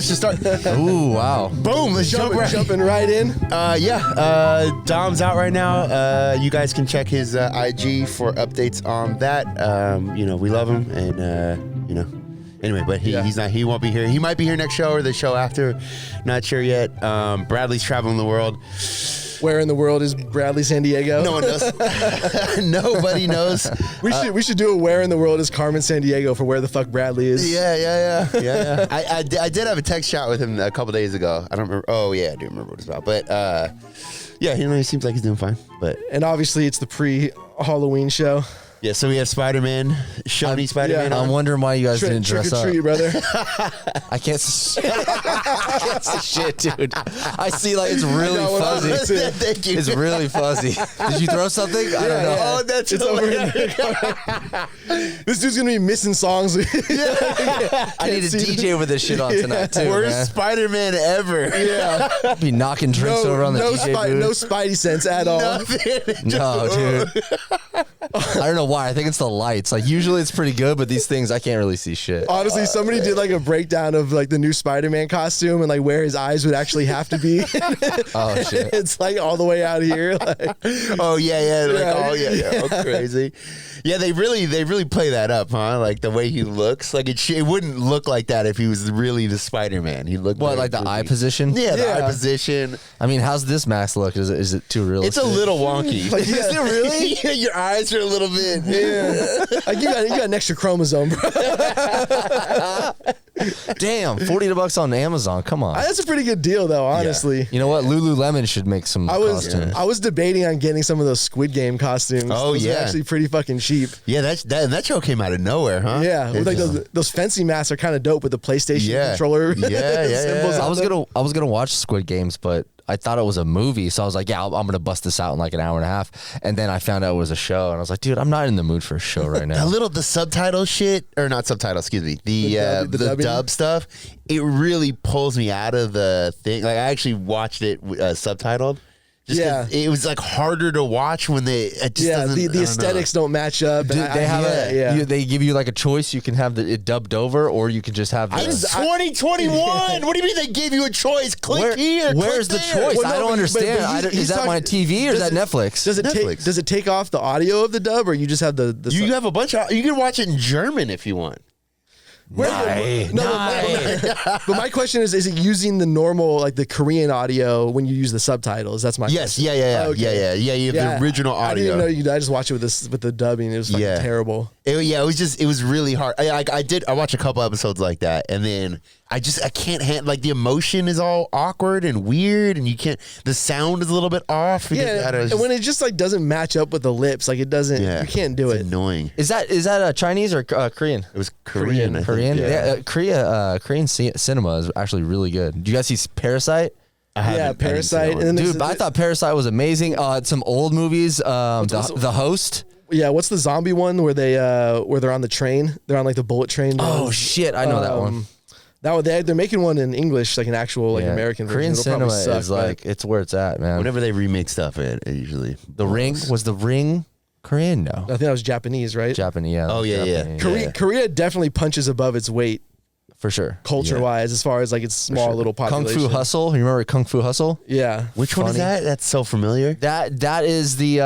start. Ooh, wow. Boom. Let's jump right. Jumping right in. Dom's out right now. You guys can check his IG for updates on that. We love him, and Anyway, but he's not. He won't be here. He might be here next show or the show after. Not sure yet. Bradley's traveling the world. Where in the world is Bradley San Diego? No one knows. Nobody knows. We should do a Where in the World is Carmen San Diego for where the fuck Bradley is. Yeah. I did have a text chat with him a couple days ago. I don't remember. Oh yeah, I do remember what it's about. But he seems like he's doing fine. And obviously it's the pre-Halloween show. Yeah, so we have Spider-Man, Shoney Spider-Man. I'm wondering why you guys didn't dress up. Trick or treat, brother. I can't see shit, dude. I see it's really fuzzy. Thank you. It's really fuzzy. Did you throw something? I don't know. Oh, that's over. This dude's gonna be missing songs. I need a DJ with this shit on tonight too. Worst Spider-Man ever. Yeah. Be knocking drinks over on the DJ booth. No Spidey sense at all. No, dude. I don't know why. I think it's the lights. Usually it's pretty good, but these things I can't really see shit. Honestly, somebody did a breakdown of the new Spider-Man costume and where his eyes would actually have to be. Oh shit! It's all the way out here. Oh yeah. Oh, crazy. Yeah, they really play that up, huh? The way he looks, it wouldn't look like that if he was really the Spider-Man. He looked the eye position. Yeah, the eye position. I mean, how's this mask look? Is it too realistic? It's a little wonky. Is it really? Your eyes are a little bit. Yeah. You got an extra chromosome, bro. Damn, $40 on Amazon. Come on. That's a pretty good deal, though. Honestly. Yeah. You know what? Lululemon should make some costumes. I was debating on getting some of those Squid Game costumes. Oh, those are actually pretty fucking cheap. Yeah, that show came out of nowhere, huh? Yeah, those fancy masks are kind of dope with the PlayStation controller. Yeah. I was gonna watch Squid Games, but I thought it was a movie, so I was like, yeah, I'm gonna bust this out in an hour and a half. And then I found out it was a show, and I was like, dude, I'm not in the mood for a show right now. The subtitle shit, or not subtitle, excuse me, the dub stuff. It really pulls me out of the thing. I actually watched it subtitled. It was harder to watch when the aesthetics don't match up. They give you a choice. You can have it dubbed over, or you can just have. It's 2021. What do you mean they gave you a choice? Click here. Where's the choice? Well, no, I don't understand. Is that my TV or is that Netflix? Does it take off the audio of the dub, or you just have the? You have a bunch of. You can watch it in German if you want. But my question is it using the normal the Korean audio when you use the subtitles? That's my question. Yeah. You have the original audio. I didn't even know I just watched it with the dubbing. It was fucking terrible. It was really hard. I watched a couple episodes like that, and then I can't handle the emotion is all awkward and weird, and the sound is a little bit off. And when it just doesn't match up with the lips, it doesn't. You can't do it. Annoying. Is that Chinese or Korean? It was Korean. Korean cinema is actually really good. Do you guys see Parasite? Parasite. I thought Parasite was amazing. Some old movies. The Host. Yeah, what's the zombie one where they're on the train? They're on the bullet train. Oh shit, I know that one. They're making one in English, an actual American version. Korean cinema is it's where it's at, man. Whenever they remake stuff, it usually The Ring was The Ring Korean? No, I think that was Japanese, right? Japanese. Yeah. Oh yeah. Korea definitely punches above its weight. For sure. Culture-wise, as far as its small little population. Kung Fu Hustle. You remember Kung Fu Hustle? Yeah. Which one is that? That's so familiar. That is the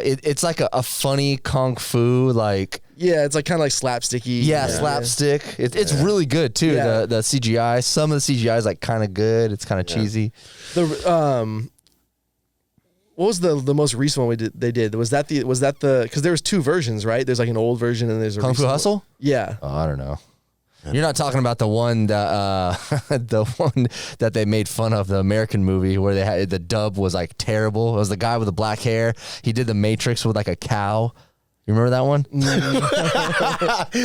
it's a funny kung fu Yeah, it's kind of slapsticky. Yeah, slapstick. It's really good too. Yeah. The CGI. Some of the CGI is kind of good. It's kind of cheesy. What was the most recent one they did? Was that because there was two versions, right? There's an old version and there's a Kung Fu Hustle? One. Yeah. Oh, I don't know. You're not talking about the one that they made fun of, the American movie where they had the dub was terrible. It was the guy with the black hair. He did The Matrix with a cow. You remember that one?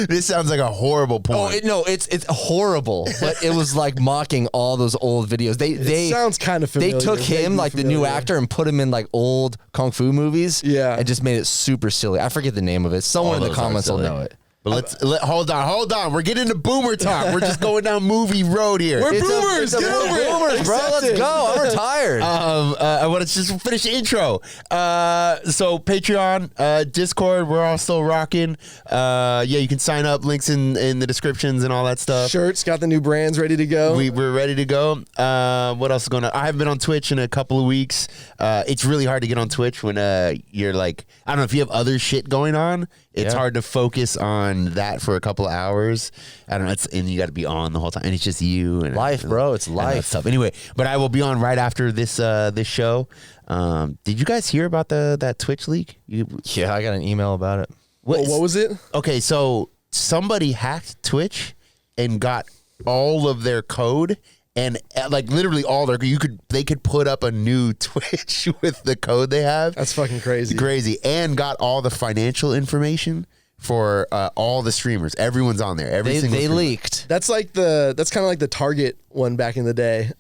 This sounds like a horrible point. It's horrible, but it was mocking all those old videos. It sounds kind of familiar. They took him, the new actor, and put him in old kung fu movies. Yeah, and just made it super silly. I forget the name of it. Someone in the comments will know it. But hold on. We're getting to boomer talk. We're just going down movie road here. We're boomers. Get over it. Boomers, bro. Let's go. I'm retired. I want to just finish the intro. So Patreon, Discord, we're all still rocking. You can sign up. Links in the descriptions and all that stuff. Shirts, got the new brands ready to go. We're ready to go. What else is going on? I haven't been on Twitch in a couple of weeks. It's really hard to get on Twitch when you're like, I don't know, if you have other shit going on, it's hard to focus on that for a couple of hours. I don't know. And you got to be on the whole time. And it's just you. And life, bro. It's life. Stuff. Anyway, but I will be on right after this show. Did you guys hear about that Twitch leak? Yeah, I got an email about it. What was it? Okay, so somebody hacked Twitch and got all of their code. And like literally all they could put up a new Twitch with the code they have. That's fucking crazy. And got all the financial information for all the streamers. Everyone's on there. They leaked. That's kind of like the Target one back in the day,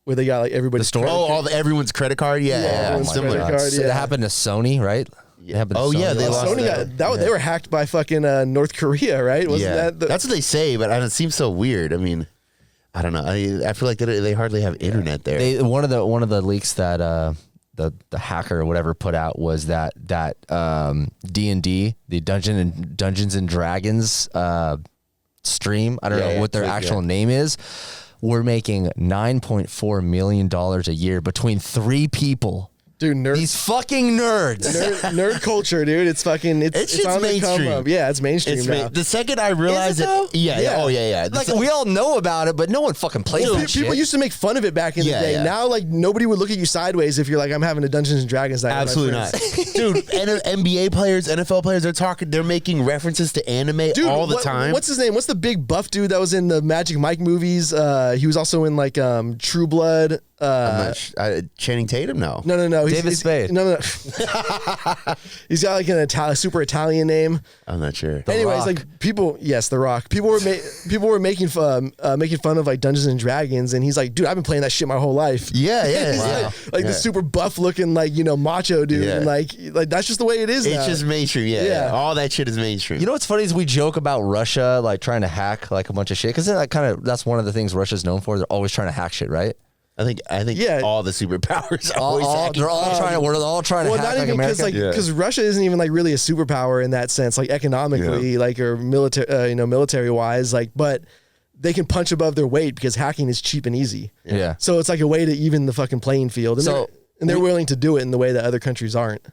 where they got like everybody's store. Everyone's credit card. Yeah, similar. Card, That happened to Sony, right? Yeah. They lost. Sony they were hacked by fucking North Korea, right? Wasn't that that's what they say, but it seems so weird. I mean, I don't know. I feel like they hardly have internet there. One of the leaks that the hacker or whatever put out was that D&D, the Dungeons and Dragons stream. I don't know what their actual name is. We're making $9.4 million a year between 3 people. Dude, these fucking nerds. Nerd culture, dude. It's fucking. It's on the come up. Yeah, it's mainstream now. The second I realized it, yeah. Like we all know about it, but no one fucking plays that shit. People used to make fun of it back in the day. Now, like nobody would look at you sideways if you're like, I'm having a Dungeons and Dragons night. Absolutely not, dude. NBA players, NFL players, they're making references to anime all the time. What's his name? What's the big buff dude that was in the Magic Mike movies? He was also in like True Blood. Channing Tatum? No. David Spade. No. He's got like an super Italian name. I'm not sure. Anyways, like people, yes, The Rock. People were making fun of like Dungeons and Dragons, and he's like, dude, I've been playing that shit my whole life. Yeah. Like the super buff looking like macho dude, and like that's just the way it is. It's now. just mainstream. Yeah. All that shit is mainstream. You know what's funny is we joke about Russia like trying to hack like a bunch of shit because that's one of the things Russia's known for. They're always trying to hack shit, right? I think all the superpowers they're all trying to hack not even because Russia isn't even like really a superpower in that sense, like economically, like or military wise, like, but they can punch above their weight because hacking is cheap and easy. Yeah. So it's like a way to even the fucking playing field, and they're willing to do it in the way that other countries aren't.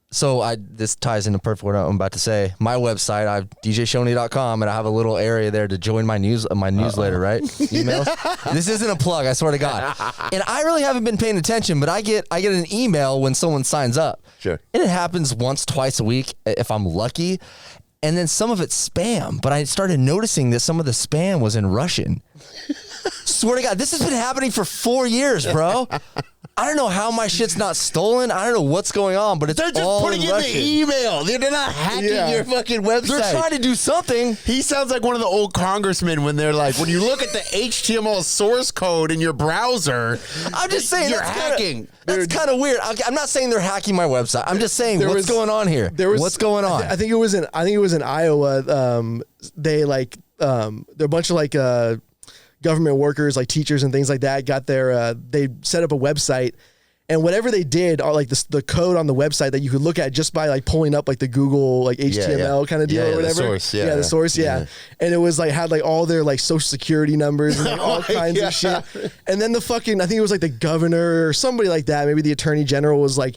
So this ties into perfect what I'm about to say. My website, I have djshoney.com, and I have a little area there to join my newsletter, right? Emails. This isn't a plug, I swear to God. And I really haven't been paying attention, but I get an email when someone signs up. Sure. And it happens once, twice a week if I'm lucky. And then some of it's spam, but I started noticing that some of the spam was in Russian. Swear to God, this has been happening for 4 years, bro. I don't know how my shit's not stolen. I don't know what's going on, but they're just all putting in Russian. the email. They're not hacking your fucking website. They're trying to do something. He sounds like one of the old congressmen when they're like, when you look at the HTML source code in your browser, I'm just saying you're hacking. That's kind of weird. I'm not saying they're hacking my website. I'm just saying what's going on here. What's going on? I think it was in Iowa. They're a bunch of like government workers, like teachers and things like that, got their they set up a website, and whatever they did, like the code on the website that you could look at just by like pulling up like the Google like HTML kind of deal or whatever. The source, and it was like had like all their like social security numbers and like, all kinds of shit. And then I think it was like the governor or somebody like that, maybe the attorney general was like,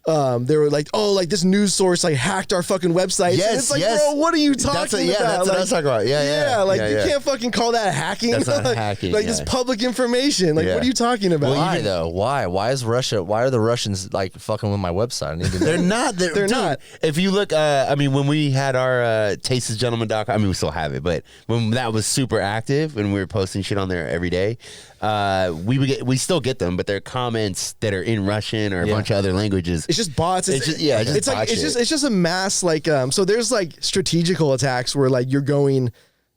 they were like, oh, like this news source like hacked our fucking website. Yes, and it's like, bro, what are you talking about? That's what I was talking about. You can't fucking call that hacking. That's not hacking. Like this public information. Like, what are you talking about? Why though? Why? Why is Russia? Why are the Russians like fucking with my website? I need to know. They're not. They're not. If you look, I mean, when we had our tastesgentleman.com, I mean, we still have it, but when that was super active and we were posting shit on there every day, we still get them, but they're comments that are in Russian or a bunch of other languages. It's just bots. It's just a mass like so there's like strategical attacks where like you're going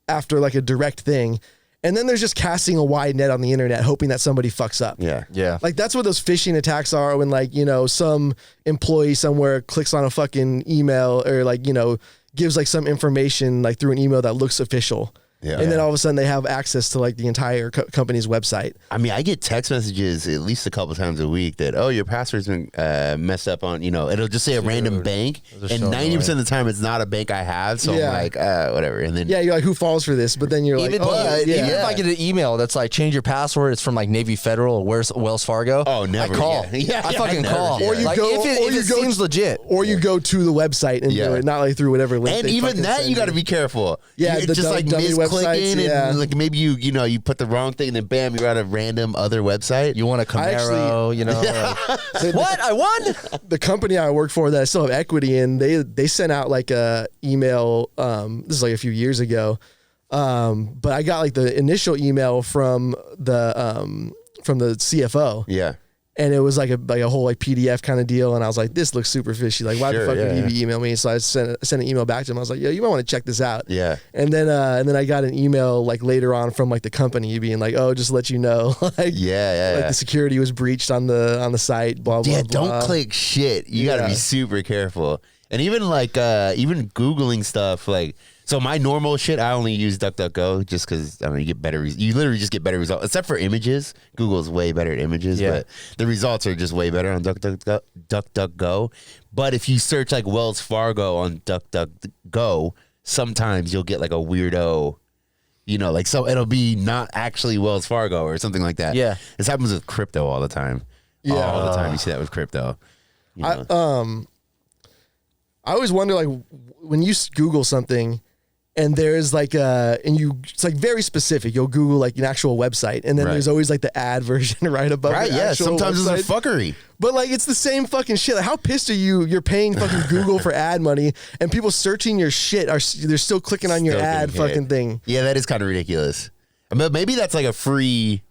after like a direct thing, and then there's just casting a wide net on the internet hoping that somebody fucks up. Yeah. Like that's what those phishing attacks are, when like some employee somewhere clicks on a fucking email or like gives like some information like through an email that looks official. Yeah. And then all of a sudden they have access to like the entire company's website. I mean, I get text messages at least a couple times a week that, oh, your password's been messed up on, it'll just say a random bank. And 90% of the time it's not a bank I have. So I'm like, whatever. And then you're like, who falls for this? But then you're even if I get an email that's like, change your password, it's from like Navy Federal or Wells Fargo. Oh, never. I call. Yeah. I fucking call. Or you like, go, if it seems legit. Or you go to the website and do it, not like through whatever link. And even that, you got to be careful. Yeah, it's just like misclicking and like maybe you put the wrong thing and then bam, you're at a random other website. You want a Camaro, like, what? I won? The company I work for that I still have equity in, they sent out like a email, this is like a few years ago. But I got like the initial email from the CFO. Yeah. And it was like a whole like PDF kind of deal. And I was like, this looks super fishy. Like, why the fuck would he email me? So I sent an email back to him. I was like, yo, you might want to check this out. Yeah. And then I got an email like later on from like the company being like, oh, just to let you know, like, the security was breached on the site, blah, blah, blah. Don't click shit. You got to be super careful. And even like, even Googling stuff, like, so my normal shit, I only use DuckDuckGo just because, you get better, you literally just get better results. Except for images. Google's way better at images, but the results are just way better on DuckDuckGo. But if you search like Wells Fargo on DuckDuckGo, sometimes you'll get like a weirdo, like so it'll be not actually Wells Fargo or something like that. Yeah. This happens with crypto all the time. Yeah. All the time you see that with crypto. I always wonder, like, when you Google something and there's like it's like very specific. You'll Google like an actual website, and then there's always like the ad version right above. Right, the sometimes website. it's a fuckery. But like it's the same fucking shit. Like, how pissed are you? You're paying fucking Google for ad money, and people searching your shit they're still clicking on your ad fucking thing. Yeah, that is kind of ridiculous. Maybe that's like a free.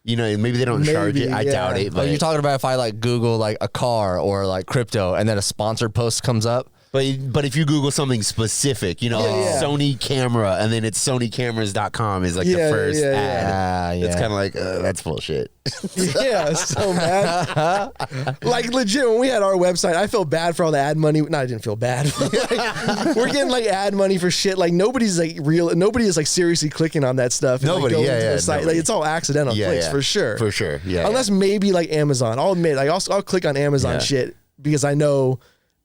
Maybe they don't charge it. I doubt it. But you're talking about if I like Google like a car or like crypto, and then a sponsored post comes up. But if you Google something specific, Sony camera, and then it's SonyCameras.com is like the first ad. It's kind of like, that's bullshit. Yeah, so mad. Like legit, when we had our website, I felt bad for all the ad money. No, I didn't feel bad. Like, we're getting like ad money for shit. Like nobody is like seriously clicking on that stuff. And, nobody, like, the site. Like it's all accidental clicks for sure. For sure, yeah. Unless maybe like Amazon. I'll admit, like I'll click on Amazon shit because I know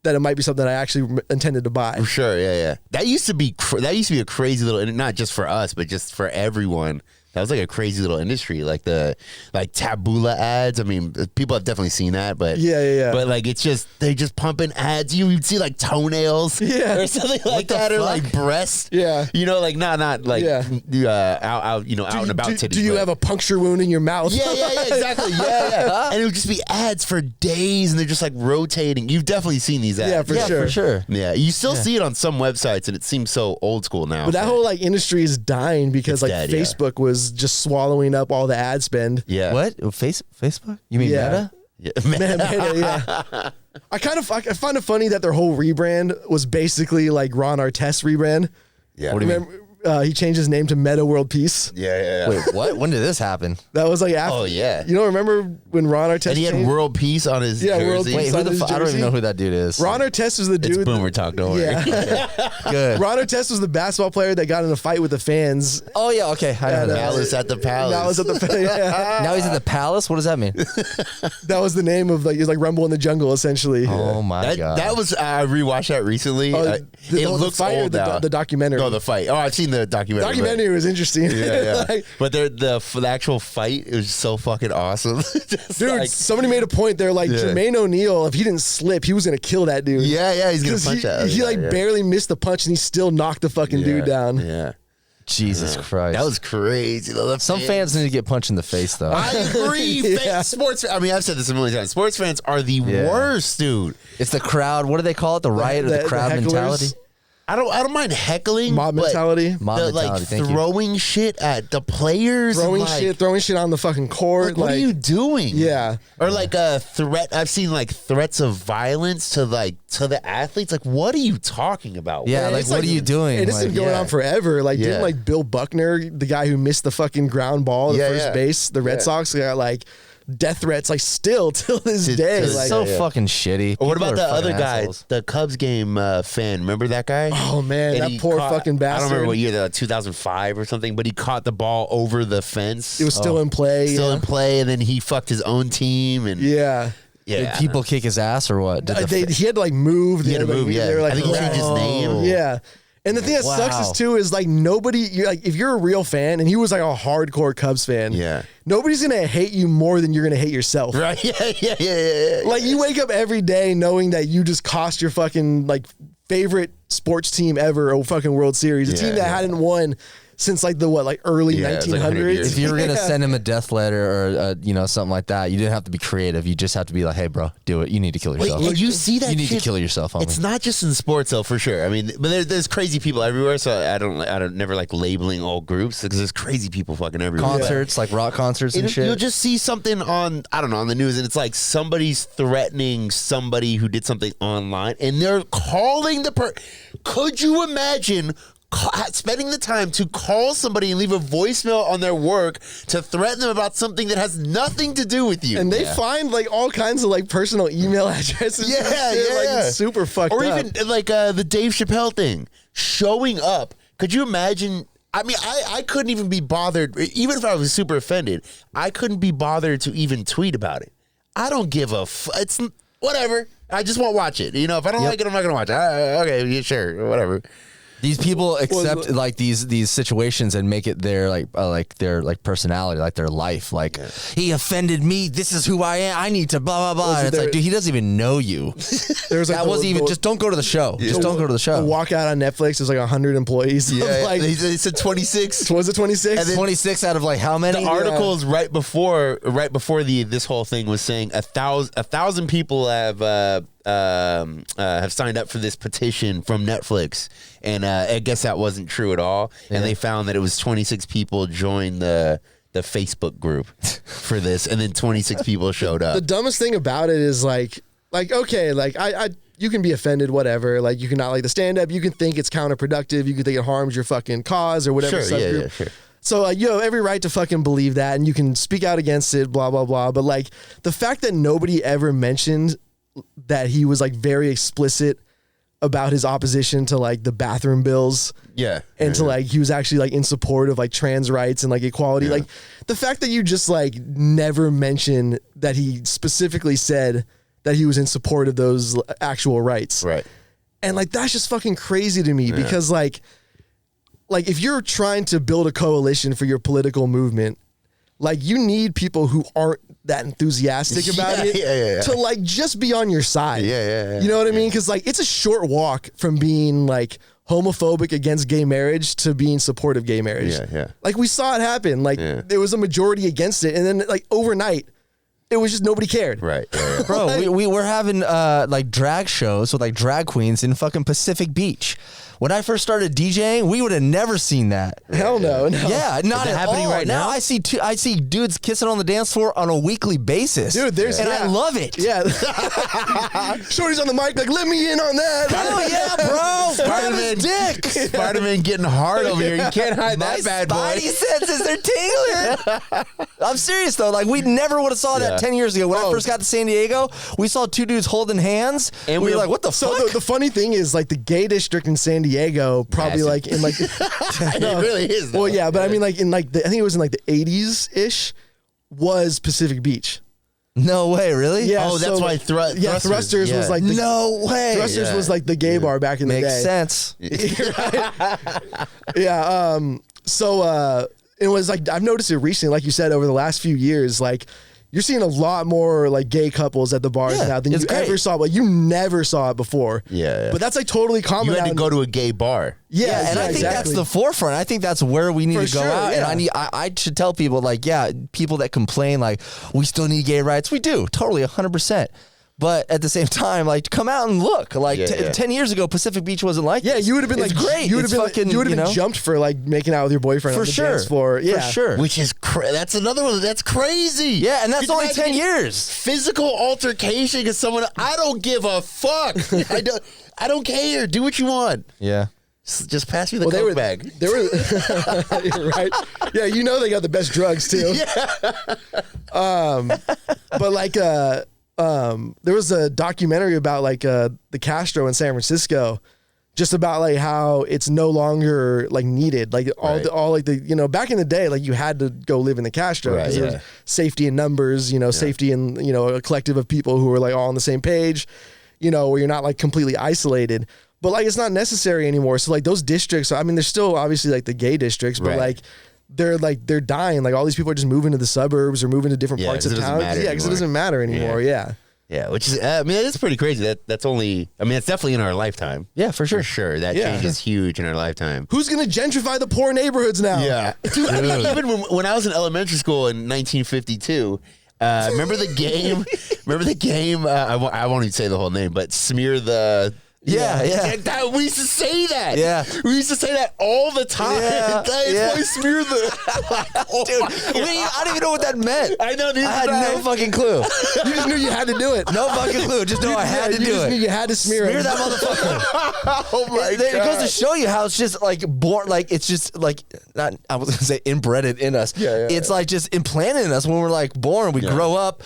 that it might be something I actually intended to buy. For sure, yeah. That used to be a crazy little, not just for us, but just for everyone. That was like a crazy little industry, like Taboola ads. I mean, people have definitely seen that, but But like, they're just pumping ads. You'd see like toenails, or something like that, or like breasts, like not like out and about titties. Do you have a puncture wound in your mouth? Yeah, exactly, and it would just be ads for days, and they're just like rotating. You've definitely seen these ads, for sure. Yeah, you still see it on some websites, and it seems so old school now. But that whole like industry is dying because like dead, Facebook was just swallowing up all the ad spend. Yeah. What? Facebook? You mean Meta? Yeah. Meta, I find it funny that their whole rebrand was basically like Ron Artest rebrand. Yeah. What do you mean? He changed his name to Meta World Peace. Yeah. Wait, what? When did this happen? That was like after. Oh, yeah. You don't remember when Ron Artest And he had World Peace on his jersey. World Peace. Wait, I don't even know who that dude is. Ron Artest was the dude. It's boomer talk, don't worry. Yeah. Good. Ron Artest was the basketball player that got in a fight with the fans. Oh, yeah, okay. I know that. Palace at the Palace. Now he's at Now he's at the Palace? What does that mean? That was the name of, like, it was like Rumble in the Jungle, essentially. Oh, my God. That was, I rewatched that recently. It looks old now. The documentary. No, the fight. Oh, I've seen the documentary. It was interesting. Yeah. Like, but the actual fight, it was so fucking awesome. Dude, somebody made a point. They're like, Jermaine O'Neal, if he didn't slip, he was going to kill that dude. Yeah, he's going to punch out. He barely missed the punch, and he still knocked the fucking dude down. Yeah. Jesus Christ. That was crazy. Some fans need to get punched in the face, though. I agree. Sports, I mean, I've said this a million times. Sports fans are the worst, dude. It's the crowd. What do they call it? The riot or the crowd mentality? I don't mind heckling. Mob mentality. Like throwing shit at the players. Throwing shit on the fucking court. Like, what are you doing? Yeah. Or like a threat. I've seen like threats of violence to the athletes. Like, what are you talking about? Yeah, like what are you doing? And it's been going on forever. Like, didn't like Bill Buckner, the guy who missed the fucking ground ball at first base, the Red Sox got like death threats, like still till this day. It's Like, so fucking shitty. Or what People about are the other fucking guy, assholes. the Cubs game fan? Remember that guy? oh man, And that he poor caught- fucking bastard. I don't remember what year, 2005 or something, but he caught the ball over the fence. It was still in play. Still yeah. in play, and then he fucked his own team. And Yeah. Did people kick his ass or what? Did He had to like move. He had to move, yeah. They were, like, I think he changed his name. Yeah. And the thing that sucks is too is like nobody. You're like if you're a real fan, and he was like a hardcore Cubs fan. Yeah. Nobody's gonna hate you more than you're gonna hate yourself. Right? Yeah. Like you wake up every day knowing that you just cost your fucking like favorite sports team ever a fucking World Series, a team that hadn't won since like the early Yeah, it's like 100 1900s. years. If you were gonna send him a death letter or something like that, you didn't have to be creative. You just have to be like, "Hey, bro, do it. You need to kill yourself. And you see that You need shit, to kill yourself, homie." It's not just in sports though, for sure. I mean, but there's crazy people everywhere. So I don't never like labeling all groups because there's crazy people fucking everywhere. Concerts, like rock concerts and shit. You'll just see something on on the news, and it's like somebody's threatening somebody who did something online, and they're calling the Could you imagine? Spending the time to call somebody and leave a voicemail on their work to threaten them about something that has nothing to do with you. And they find like all kinds of like personal email addresses. Yeah, and shit, like, yeah. it's super fucked or up. even like the Dave Chappelle thing, showing up. Could you imagine? I mean, I couldn't even be bothered, even if I was super offended, I couldn't be bothered to even tweet about it. I don't give a it's whatever. I just won't watch it. You know, if I don't like it, I'm not going to watch it. Okay, yeah, sure, whatever. These people accept like these situations and make it their their personality, like their life. Like he offended me. This is who I am. I need to blah blah blah. And it's like, dude, he doesn't even know you. There was like That wasn't even. Just don't go to the show. Just don't go to the show. The walkout on Netflix was like 100 employees. Yeah, like, they said 26. was it 26? 26 out of like how many? The articles right before this whole thing was saying 1,000 people have signed up for this petition from Netflix, and I guess that wasn't true at all. And they found that it was 26 people joined the Facebook group for this, and then 26 people showed up. The dumbest thing about it is like okay, like I you can be offended, whatever. Like you can not like the stand up. You can think it's counterproductive. You can think it harms your fucking cause or whatever. Sure, subgroup. yeah, sure. So you have every right to fucking believe that, and you can speak out against it. Blah blah blah. But like the fact that nobody ever mentioned that he was like very explicit about his opposition to like the bathroom bills. Yeah. And to like, he was actually like in support of like trans rights and like equality. Like the fact that you just like never mention that he specifically said that he was in support of those actual rights. Right. And like, that's just fucking crazy to me because like if you're trying to build a coalition for your political movement, like you need people who aren't that enthusiastic about it to like just be on your side. You know what I mean? Because like it's a short walk from being like homophobic against gay marriage to being supportive gay marriage. Like we saw it happen. Like there was a majority against it, and then like overnight, it was just nobody cared. Right. Bro, we were having like drag shows with like drag queens in fucking Pacific Beach. When I first started DJing, we would have never seen that. Hell no. Yeah, not at happening all. right now? I see dudes kissing on the dance floor on a weekly basis. Dude, I love it. Yeah. Shorty's on the mic, like, let me in on that. Oh yeah, bro. Spider-Man dick. Spider-Man getting hard over here. You can't hide that bad boy. Spidey senses, they're tingling. I'm serious though. Like we never would have saw that 10 years ago. When I first got to San Diego, we saw two dudes holding hands, and we were like, "What the fuck?" So the funny thing is, like, the gay district in San Diego, probably Massive. like in like, It really is. Though. well, yeah, but I mean, like in like I think it was in like the 80s ish, was Pacific Beach. No way, really? Yeah. Oh, that's so, why Thrusters was like the, No way. Thrusters was like the gay bar back in the Makes day. sense. Yeah. So it was like I've noticed it recently, like you said, over the last few years, like you're seeing a lot more like gay couples at the bars now than you ever saw. Like you never saw it before. Yeah. But that's like totally common. You had now. to go to a gay bar. Yeah, And I think that's exactly. the forefront. I think that's where we need For to go sure, out. yeah. And I should tell people like, yeah, people that complain like we still need gay rights. We do totally 100%. But at the same time, like, come out and look. Like 10 years ago, Pacific Beach wasn't like Yeah, this. you would have been It's like great. You would have It's been fucking, you would have been jumped for like making out with your boyfriend for on the sure. dance floor. Yeah, For sure. Which is that's another one that's crazy. Yeah, and that's Could you only imagine 10 years. Physical altercation because someone I don't give a fuck. I don't care. Do what you want. Yeah. Just pass me the Coke bag. They were right. Yeah, you know they got the best drugs too. But like there was a documentary about like the Castro in San Francisco, just about like how it's no longer like needed. Like all like the, you know, back in the day, like you had to go live in the Castro because there was safety in numbers, you know, safety in, you know, a collective of people who were like all on the same page, you know, where you're not like completely isolated. But like it's not necessary anymore. So like those districts, I mean, there's still obviously like the gay districts, but like they're dying. Like all these people are just moving to the suburbs or moving to different parts of town. Yeah, because it doesn't matter anymore. Yeah. Yeah, which is, I mean, it's pretty crazy. That's only, I mean, it's definitely in our lifetime. Yeah, for sure. For sure. That change is huge in our lifetime. Who's going to gentrify the poor neighborhoods now? Yeah. Dude, I mean, even when I was in elementary school in 1952, remember the game? I won't even say the whole name, but smear the... Yeah. We used to say that. Yeah. We used to say that all the time. Smear the... Dude, I don't even know what that meant. I know. I had no fucking clue. You just knew you had to do it. No fucking clue. Just know I had to do it. You just knew you had to smear it. Smear that motherfucker. Oh my God. It goes to show you how it's just like born, like it's just like, not, I was going to say inbred in us. It's like just implanted in us when we're like born. We grow up,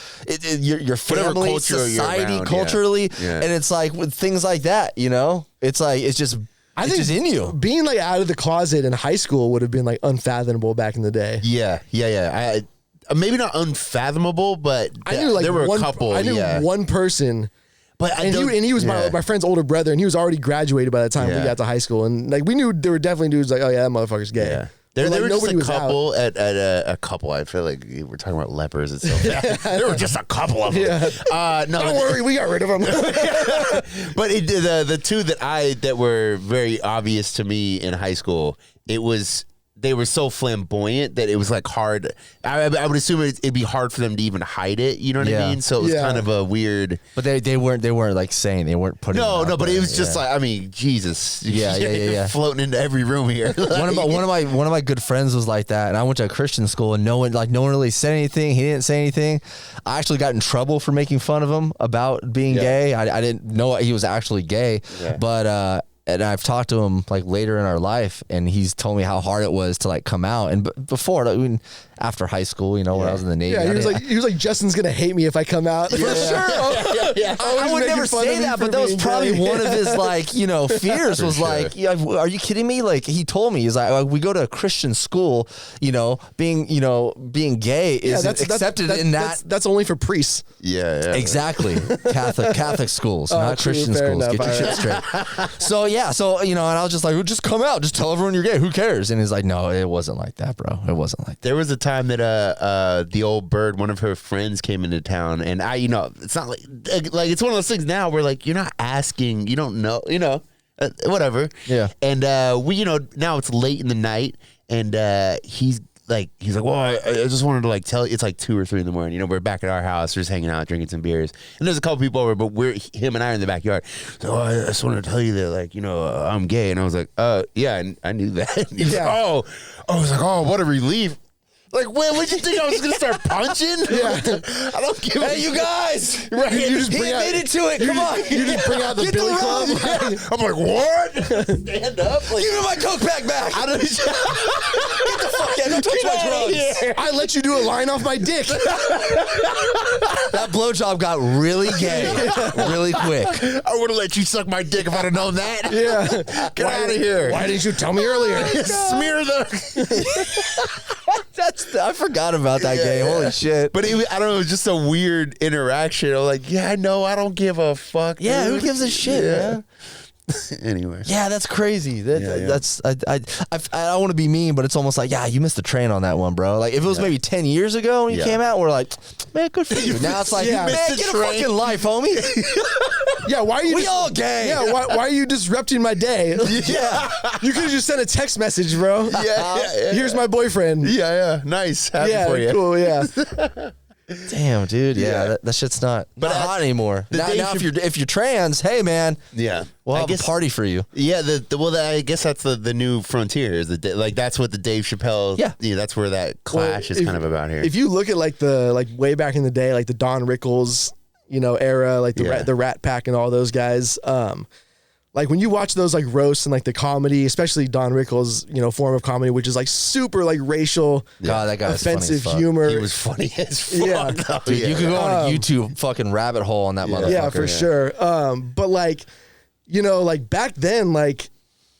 your family, culture society, culturally. And it's like with things like that. You know, it's like it's just just in you. Being like out of the closet in high school would have been like unfathomable back in the day. Yeah. Maybe not unfathomable, but I knew like there were a couple. I knew one person, but he was my friend's older brother, and he was already graduated by the time we got to high school, and like we knew there were definitely dudes like, oh yeah, that motherfucker's gay. Yeah. There were just a couple at a couple. I feel like we're talking about lepers and stuff. There were just a couple of them. No, don't worry, we got rid of them. But the two that were very obvious to me in high school, they were so flamboyant that it was like hard. I would assume it'd be hard for them to even hide it. You know what I mean? So it was kind of a weird. But they weren't like saying, they weren't putting. No, but it was just like, I mean, Jesus. Yeah. Floating into every room here. One of my good friends was like that, and I went to a Christian school, and no one really said anything. He didn't say anything. I actually got in trouble for making fun of him about being gay. I didn't know he was actually gay, but. And I've talked to him like later in our life, and he's told me how hard it was to like come out. And before, I mean, after high school, you know, when I was in the Navy, he was like, Justin's gonna hate me if I come out. For sure. I would never say that, but that was probably one of his like, you know, fears was like, are you kidding me? Like he told me, he's like, we go to a Christian school, you know, being gay is accepted in that. That's only for priests. Yeah. Exactly. Catholic schools, not Christian schools. Enough. Get your shit straight. So, you know, and I was just like, well, just come out, just tell everyone you're gay. Who cares? And he's like, no, it wasn't like that, bro. It wasn't like that. There was a time that the old bird, one of her friends, came into town, and you know, it's not like it's one of those things now where like you're not asking, you don't know, you know, whatever. Yeah. And we, you know, now it's late in the night, and he's like, well, I just wanted to like tell you, it's like 2 or 3 in the morning. You know, we're back at our house, we're just hanging out, drinking some beers, and there's a couple people over, but him and I are in the backyard. So I just wanted to tell you that, like, you know, I'm gay, and I was like, yeah, I knew that. He's like, I was like, oh, what a relief. Like, wait, what you think I was gonna start punching? I don't give a. Hey, you guys! Right, you just he admitted to it. Come on, you just bring out the Billy Club. I'm like, what? Stand up! Like, give me my Coke bag back. Get the fuck out! Don't touch my drugs. I let you do a line off my dick. That blowjob got really gay, really quick. I would have let you suck my dick if I'd have known that. Yeah, get out of here. Why didn't you tell me earlier? Smear the. I forgot about that game. Holy shit! But I don't know. It was just a weird interaction. I was like, yeah, I know. I don't give a fuck. Yeah, dude. who gives a shit, man? Anyway. Yeah, that's crazy. That's I don't want to be mean, but it's almost like, you missed the train on that one, bro. Like if it was maybe 10 years ago when you came out, we're like, man, good for you. Now it's like, man, get a fucking life, homie. Yeah, why are you? We all gay. Yeah, why are you disrupting my day? Yeah, you could have just sent a text message, bro. Yeah. Here's my boyfriend. Yeah, nice. Happy for you. Cool. Yeah. Damn, dude. Yeah, that shit's not hot anymore. Now if you're trans, hey man. Yeah. We'll have a party for you. Yeah. I guess that's the new frontier. Is like that's what the Dave Chappelle. Yeah. That's where that clash is kind of about here. If you look at like way back in the day, like the Don Rickles, you know, era, like the Rat Pack and all those guys. like when you watch those like roasts and like the comedy, especially Don Rickles, form of comedy, which is like super like racial, God, that guy offensive funny as fuck. humor. He was funny as fuck. Yeah. Though. Dude, Yeah. you could go on a YouTube fucking rabbit hole on that motherfucker. Yeah, for sure. But like, like back then, like,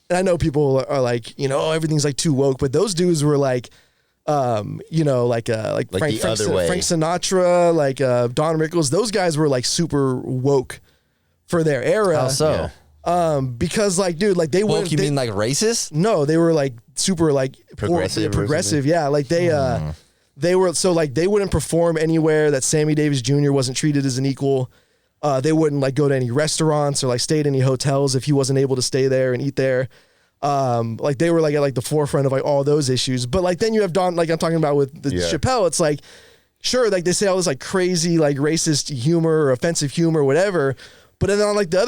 and I know people are like, everything's like too woke, but those dudes were like, like Frank other way. Frank Sinatra, like Don Rickles. Those guys were like super woke for their era. How so? Because like, dude, like they were. Woke, you mean like racist? No, they were like super like Progressive. Yeah, like they were so like they wouldn't perform anywhere that Sammy Davis Jr. wasn't treated as an equal. They wouldn't like go to any restaurants or like stay at any hotels if he wasn't able to stay there and eat there. Like they were like at like the forefront of like all those issues. But like then you have Don, like I'm talking about with the Chappelle. It's like sure, like they say all this like crazy like racist humor or offensive humor or whatever. But then on like the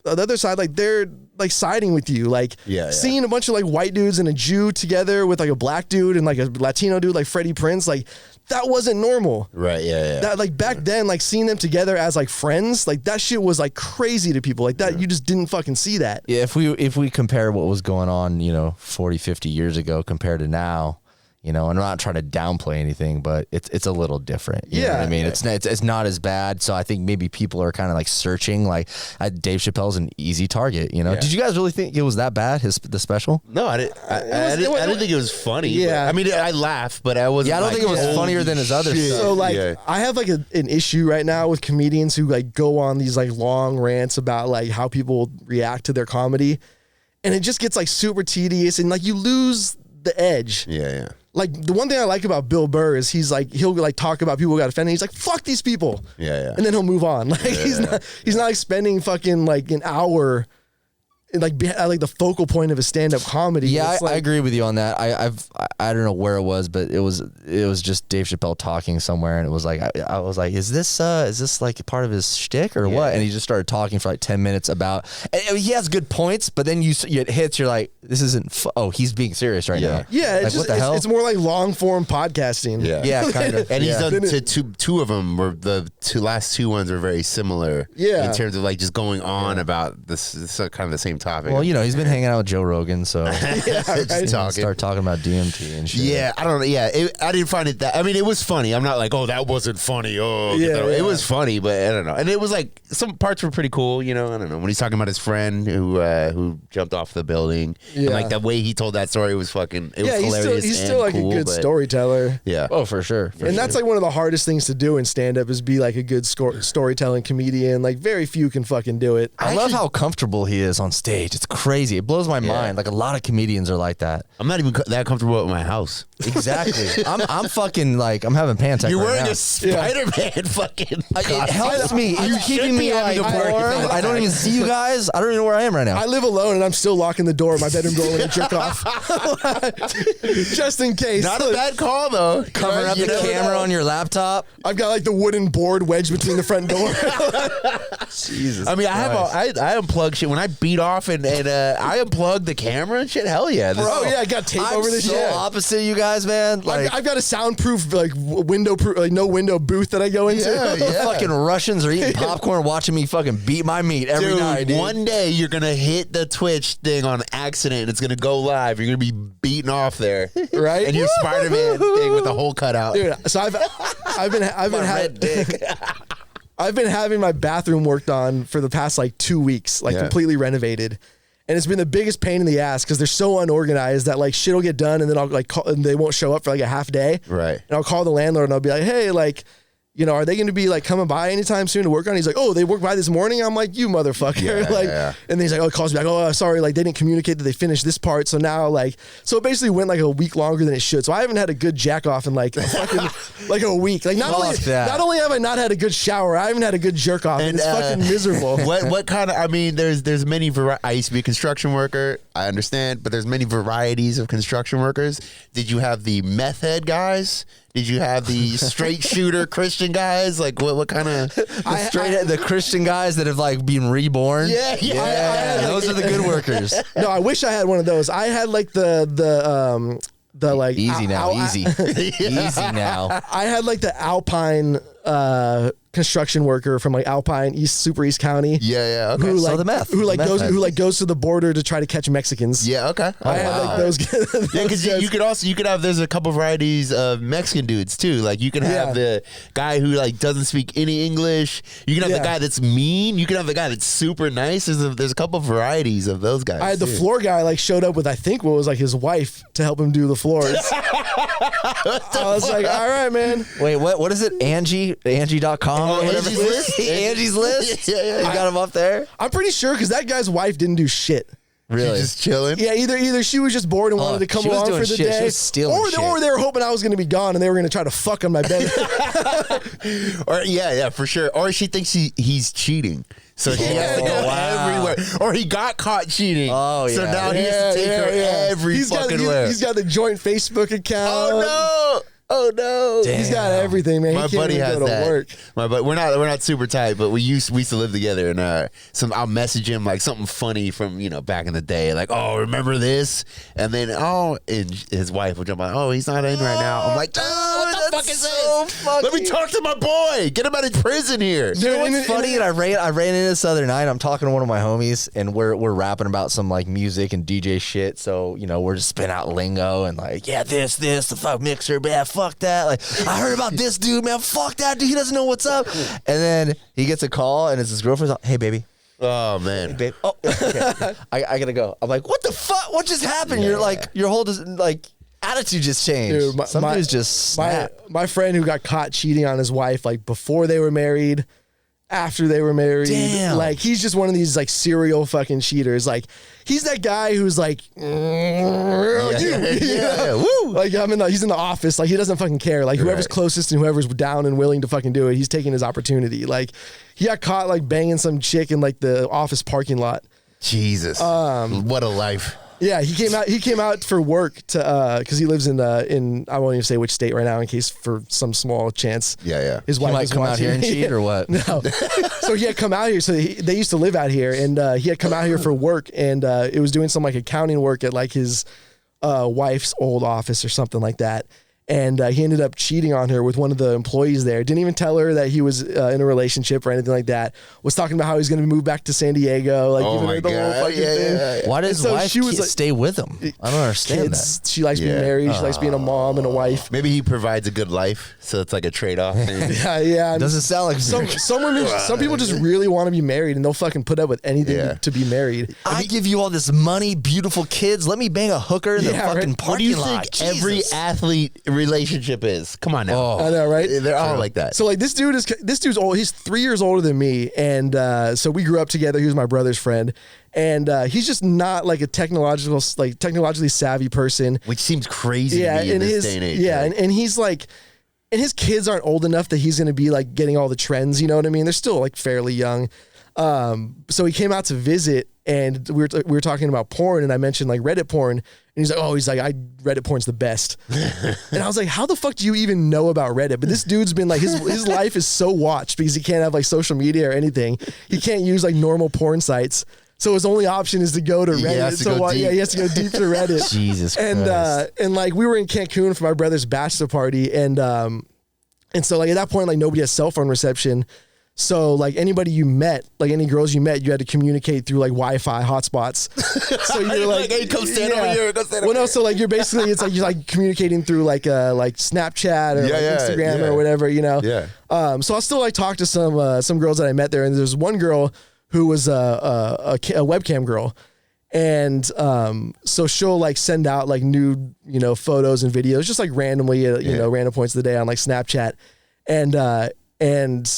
other side, like they're like siding with you, like seeing a bunch of like white dudes and a Jew together with like a black dude and like a Latino dude like Freddie Prinze, like that wasn't normal. Right, yeah. That like back then, like seeing them together as like friends, like that shit was like crazy to people. Like that, you just didn't fucking see that. Yeah, if we compare what was going on, 40, 50 years ago compared to now, and I'm not trying to downplay anything, but it's a little different. You know what I mean? It's not as bad. So I think maybe people are kind of like searching. Like Dave Chappelle's an easy target. Did you guys really think it was that bad? The special? No, I didn't. I didn't think it was funny. Yeah, I mean, I laughed, but I wasn't. Yeah, I don't think it was funnier than his other stuff. So like, I have like an issue right now with comedians who like go on these like long rants about like how people react to their comedy, and it just gets like super tedious and like you lose the edge. Yeah. Like the one thing I like about Bill Burr is he'll like talk about people who got offended. He's like, fuck these people. Yeah. And then he'll move on. Like he's not like spending fucking like an hour like at like the focal point of a stand-up comedy. Yeah, I agree with you on that. I don't know where it was, but it was just Dave Chappelle talking somewhere, and it was like I was like, is this like part of his shtick or what? And he just started talking for like 10 minutes about. And he has good points, but then it hits. You're like, this isn't. He's being serious right now. Yeah, like, it's what the hell? It's more like long form podcasting. Yeah, kind of. And he's done two of them. Were the last two ones were very similar. Yeah, in terms of like just going on about this kind of the same topic. Well, he's been hanging out with Joe Rogan, so start talking about DMT and shit. Yeah, I don't know. Yeah, I didn't find it that. I mean, it was funny. I'm not like, oh, that wasn't funny. Oh, it was funny, but I don't know. And it was like some parts were pretty cool. I don't know when he's talking about his friend who jumped off the building. And like the way he told that story was fucking. It was hilarious. He's still like cool, a good storyteller. Yeah. Oh, for sure. And that's like one of the hardest things to do in stand up is be like a good storytelling comedian. Like very few can fucking do it. I love how comfortable he is on stage. It's crazy. It blows my mind. Like a lot of comedians are like that. I'm not even that comfortable at my house. Exactly. I'm fucking like I'm having pants. You're right wearing now. a Spider-Man fucking. It helps me. It's keeping me like warm. I don't even see you guys. I don't even know where I am right now. I live alone and I'm still locking the door of my bedroom door when I jerk off. Just in case. Not a bad call though. Covering up the camera on your laptop. I've got like the wooden board wedged between the front door. Jesus. I mean, I unplug shit when I beat off and I unplug the camera and shit. Hell yeah, Bro, I got tape over this so shit. opposite you guys, man. Like I've got a soundproof like window like no window booth that I go into. The fucking Russians are eating popcorn, watching me fucking beat my meat every night. Dude. One day you're gonna hit the Twitch thing on accident and it's gonna go live. You're gonna be beating off there, right? And your Spider-Man thing with the whole cutout, dude. So I've been I've been having my bathroom worked on for the past like 2 weeks, like completely renovated. And it's been the biggest pain in the ass because they're so unorganized that like shit will get done and then I'll like call, and they won't show up for like a half day. Right. And I'll call the landlord and I'll be like, hey, like, are they going to be like coming by anytime soon to work on it? He's like, oh, they worked by this morning. I'm like, you motherfucker. And then he's like, oh, he calls me back. Oh, sorry. Like they didn't communicate that they finished this part. So now so it basically went like a week longer than it should. So I haven't had a good jack off in like a fucking like a week. Like not only have I not had a good shower, I haven't had a good jerk off. And it's fucking miserable. What kind of, I mean, there's many I used to be a construction worker. I understand, but there's many varieties of construction workers. Did you have the meth head guys? Did you have the straight shooter Christian guys? Like what kind of the Christian guys that have like been reborn? Yeah. Those are the good workers. No, I wish I had one of those. I had like the like easy now. Easy now. I had like the Alpine construction worker from like Alpine, Super East County. Yeah. Okay. Who like the meth. Who like The meth goes to the border to try to catch Mexicans. Yeah. Okay. I have like those. Yeah, because you could have. There's a couple varieties of Mexican dudes too. Like you can have the guy who like doesn't speak any English. You can have the guy that's mean. You can have the guy that's super nice. There's a couple varieties of those guys. I had the floor guy like showed up with I think what was like his wife to help him do the floors. I was like, all right, man. Wait, what is it? Angie.com? Oh, Angie's List? Angie's List? Yeah. You got him up there? I'm pretty sure because that guy's wife didn't do shit. Really? She's just chilling. Yeah, either she was just bored and wanted to come she was along doing for the shit. She day, was stealing shit. or they were hoping I was going to be gone and they were going to try to fuck on my bed. Or for sure. Or she thinks he's cheating. So she has to go everywhere. Or he got caught cheating. Oh, yeah. So now he has to take her every fucking where. He's got the joint Facebook account. Oh no! Damn. He's got everything, man. My he can't buddy even has go to that. work. But we're not super tight. But we used to live together, and I'll message him like something funny from back in the day, like remember this, and then and his wife will jump on, he's not in right now. I'm like, what the fuck is this? Let me talk to my boy. Get him out of prison here. You know what's funny? And I ran into this other night. I'm talking to one of my homies, and we're rapping about some like music and DJ shit. So we're just spitting out lingo and like, this the fuck mixer, man, fuck that. Like I heard about this dude, man, fuck that dude. He doesn't know what's up. And then he gets a call, and it's his girlfriend's like, hey baby. Oh man, Hey, babe. Oh, okay. I gotta go. I'm like, what the fuck? What just happened? You're like, your whole attitude just changed. Dude, Some dudes just snap. my friend who got caught cheating on his wife, like before they were married, after they were married. Damn. Like he's just one of these like serial fucking cheaters. Like he's that guy who's like, Woo. like he's in the office. Like he doesn't fucking care. Like whoever's closest and whoever's down and willing to fucking do it, he's taking his opportunity. Like he got caught like banging some chick in like the office parking lot. Jesus, what a life. Yeah, he came out for work to because he lives in I won't even say which state right now in case for some small chance. Yeah. His You wife might is come out watching. here and cheat or what? No. So he had come out here. So they used to live out here, and he had come out here for work, and it was doing some like accounting work at like his wife's old office or something like that. And he ended up cheating on her with one of the employees there. Didn't even tell her that he was in a relationship or anything like that. Was talking about how he's going to move back to San Diego. Like, Oh giving my her the whole God. fucking Yeah, thing. yeah. Why does So wife she was like- stay with him? I don't understand Kids. She likes being Yeah. married. She likes being a mom and a wife. Maybe he provides a good life, so it's like a trade-off thing. Yeah. that. Doesn't sound like Some people just really want to be married and they'll fucking put up with anything Yeah. to be married. I give you all this money, beautiful kids. Let me bang a hooker in the Yeah, fucking right. What do you parking lot. think every Jesus. athlete relationship is? Come on now. I know, right? They're all like that. So like this dude's old. He's 3 years older than me, and so we grew up together. He was my brother's friend, and he's just not like a technologically savvy person. Which seems crazy to me in this day and age. yeah, right? and he's like, and his kids aren't old enough that he's going to be like getting all the trends. You know what I mean? They're still like fairly young. So he came out to visit, and we were talking about porn, and I mentioned like Reddit porn, and he's like, Reddit porn's the best. And I was like, how the fuck do you even know about Reddit? But this dude's been like, his life is so watched because he can't have like social media or anything. He can't use like normal porn sites. So his only option is to go to Reddit. He has to go deep. he has to go deep to Reddit. Jesus and Christ. and like we were in Cancun for my brother's bachelor party, and so like at that point like nobody has cell phone reception. So like anybody you met, like any girls you met, you had to communicate through like Wi-Fi hotspots. So you're like, hey, come stand over here. Go stand over no, so like you're basically you're like communicating through like Snapchat or Instagram or whatever, Yeah. So I'll still like talk to some girls that I met there, and there's one girl who was a webcam girl. And so she'll like send out like nude, photos and videos just like randomly at random points of the day on like Snapchat. And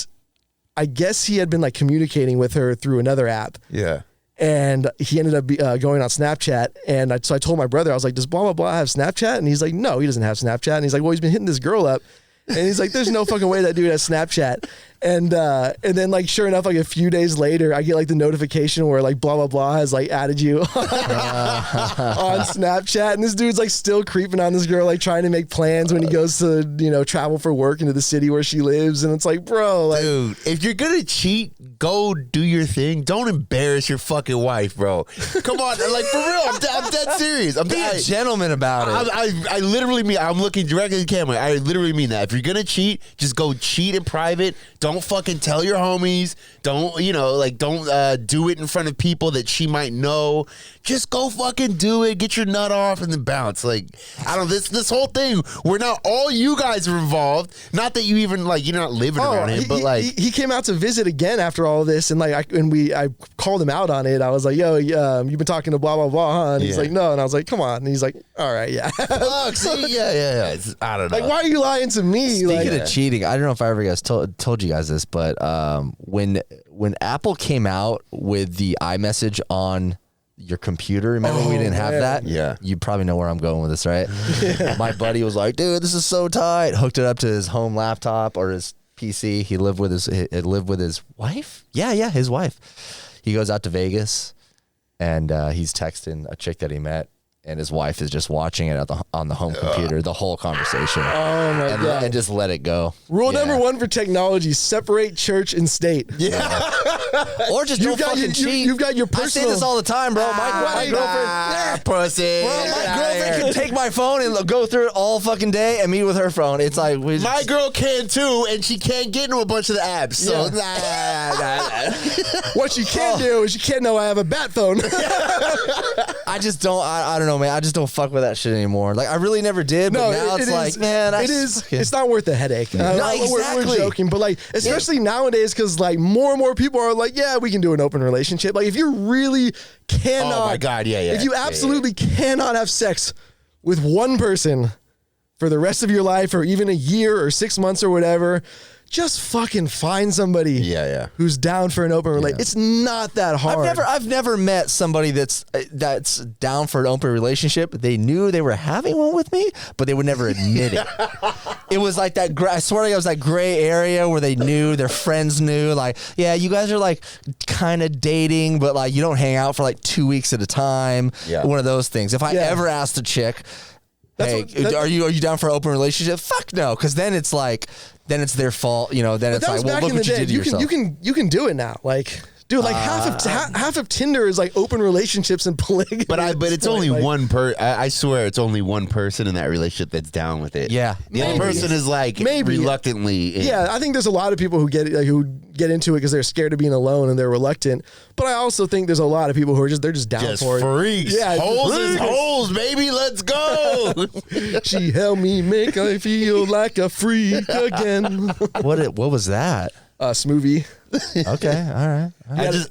I guess he had been like communicating with her through another app. Yeah. And he ended up going on Snapchat. And so I told my brother, I was like, does blah, blah, blah have Snapchat? And he's like, no, he doesn't have Snapchat. And he's like, well, he's been hitting this girl up. And he's like, there's no fucking way that dude has Snapchat. And then like, sure enough, like a few days later, I get like the notification where like blah, blah, blah has like added you on Snapchat. And this dude's like still creeping on this girl, like trying to make plans when he goes to, travel for work into the city where she lives. And it's like, bro, like, dude, if you're going to cheat, go do your thing. Don't embarrass your fucking wife, bro. Come on. Like, for real, I'm dead serious. Be a gentleman about it. I literally mean, I'm looking directly at the camera. I literally mean that. If you're going to cheat, just go cheat in private. Don't don't fucking tell your homies. Don't don't do it in front of people that she might know. Just go fucking do it. Get your nut off and then bounce. Like, I don't. This whole thing. We're not all you guys are involved. Not that you even you're not living around him, but like he came out to visit again after all this, and like I called him out on it. I was like, yo, you've been talking to blah blah blah, huh? And he's like, no, and I was like, come on, and he's like, all right, yeah. Fuck, see, yeah. I don't know. Like, why are you lying to me? Speaking of cheating, I don't know if I ever guys told you guys this, but when Apple came out with the iMessage on your computer, remember we didn't have that? Yeah. You probably know where I'm going with this, right? My buddy was like, dude, this is so tight. Hooked it up to his home laptop or his PC. He lived with his wife. Yeah, his wife. He goes out to Vegas and he's texting a chick that he met. And his wife is just watching it on the home computer, the whole conversation. Oh my God. And just let it go. Rule number 1 for technology: separate church and state. Yeah. Or just don't fucking cheat. You've got your personal. I say this all the time, bro. My girlfriend, pussy. bro, my girlfriend can take my phone and go through it all fucking day and me with her phone. It's like my girl can too, and she can't get into a bunch of the apps. So what she can do is she can't know I have a bat phone. I just don't. I don't know, man. I just don't fuck with that shit anymore. Like I really never did, but now it's like, man, it's not worth the headache. No, exactly. We're joking, but like, especially nowadays, because like more and more people are like, yeah, we can do an open relationship. Like if you really cannot, oh my God, yeah. If you absolutely cannot have sex with one person for the rest of your life, or even a year or 6 months or whatever, just fucking find somebody who's down for an open relationship. It's not that hard. I've never met somebody that's down for an open relationship. They knew they were having one with me, but they would never admit it. It was like that. I swear to God, it was that gray area where they knew, their friends knew, like, yeah, you guys are like kind of dating, but like you don't hang out for like 2 weeks at a time. Yeah. One of those things. If I ever asked a chick, hey, are you down for an open relationship? Fuck no, because then it's like, then it's their fault, you know. Then it's like, well, look what you did to yourself. You can do it now, like. Dude, like half of Tinder is like open relationships and polygamy. But it's only one I swear it's only one person in that relationship that's down with it. Yeah, the other person is like reluctantly. Yeah, I think there's a lot of people who get into it because they're scared of being alone and they're reluctant. But I also think there's a lot of people who are just down for it. Freaks. Yeah, holes is holes, baby. Let's go. She helped me make I feel like a freak again. What was that? Smoothie. Okay, all right.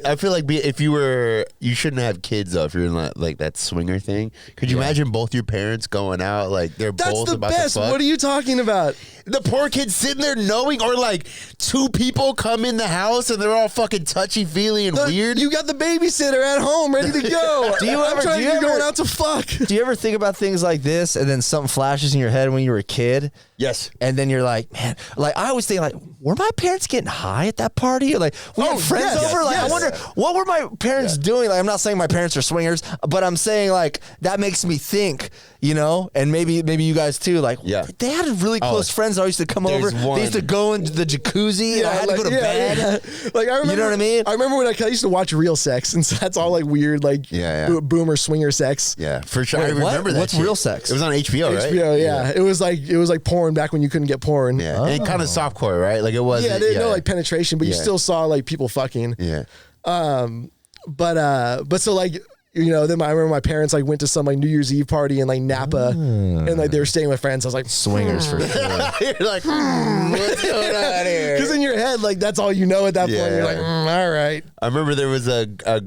I feel like you shouldn't have kids though if you're in like that swinger thing. Could you imagine both your parents going out like they're both about to fuck? That's the best. What are you talking about? The poor kid sitting there knowing, or like two people come in the house and they're all fucking touchy-feely and weird. You got the babysitter at home ready to go. Going out to fuck. Do you ever think about things like this and then something flashes in your head when you were a kid? Yes. And then you're like, man, like I always think like, were my parents getting high at that party? Or like we had friends over? Like I wonder, what were my parents doing? Like I'm not saying my parents are swingers, but I'm saying like that makes me think, you know, and maybe you guys too. Like they had really close friends that used to come over. They used to go into the jacuzzi and I had to go to bed. Yeah. Like I remember, you know what I mean? I remember when I used to watch Real Sex, and so that's all like weird, like boomer swinger sex. Yeah, for sure. Wait, I remember that. What's Real Sex? It was on HBO, right? HBO, yeah. It was like porn back when you couldn't get porn. Yeah, and kind of softcore, right? Like it was. Yeah, they no like penetration, but you still saw like people fucking. Yeah. But so like, you know, then I remember my parents like went to some like New Year's Eve party in like Napa, and like they were staying with friends. I was like, swingers for sure. You're like, what's going on here? Because in your head, like that's all you know at that point. You're like, all right. I remember there was a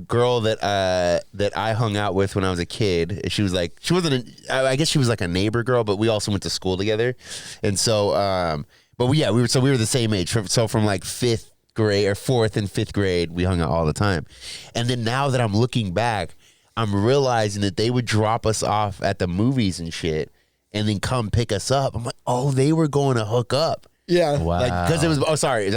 girl that I hung out with when I was a kid. She was like, I guess she was like a neighbor girl, but we also went to school together, and so we were the same age. So from like 4th and 5th grade, we hung out all the time. And then now that I'm looking back, I'm realizing that they would drop us off at the movies and shit and then come pick us up. I'm like, oh, they were going to hook up. Yeah. Wow. Like, because it was, sorry.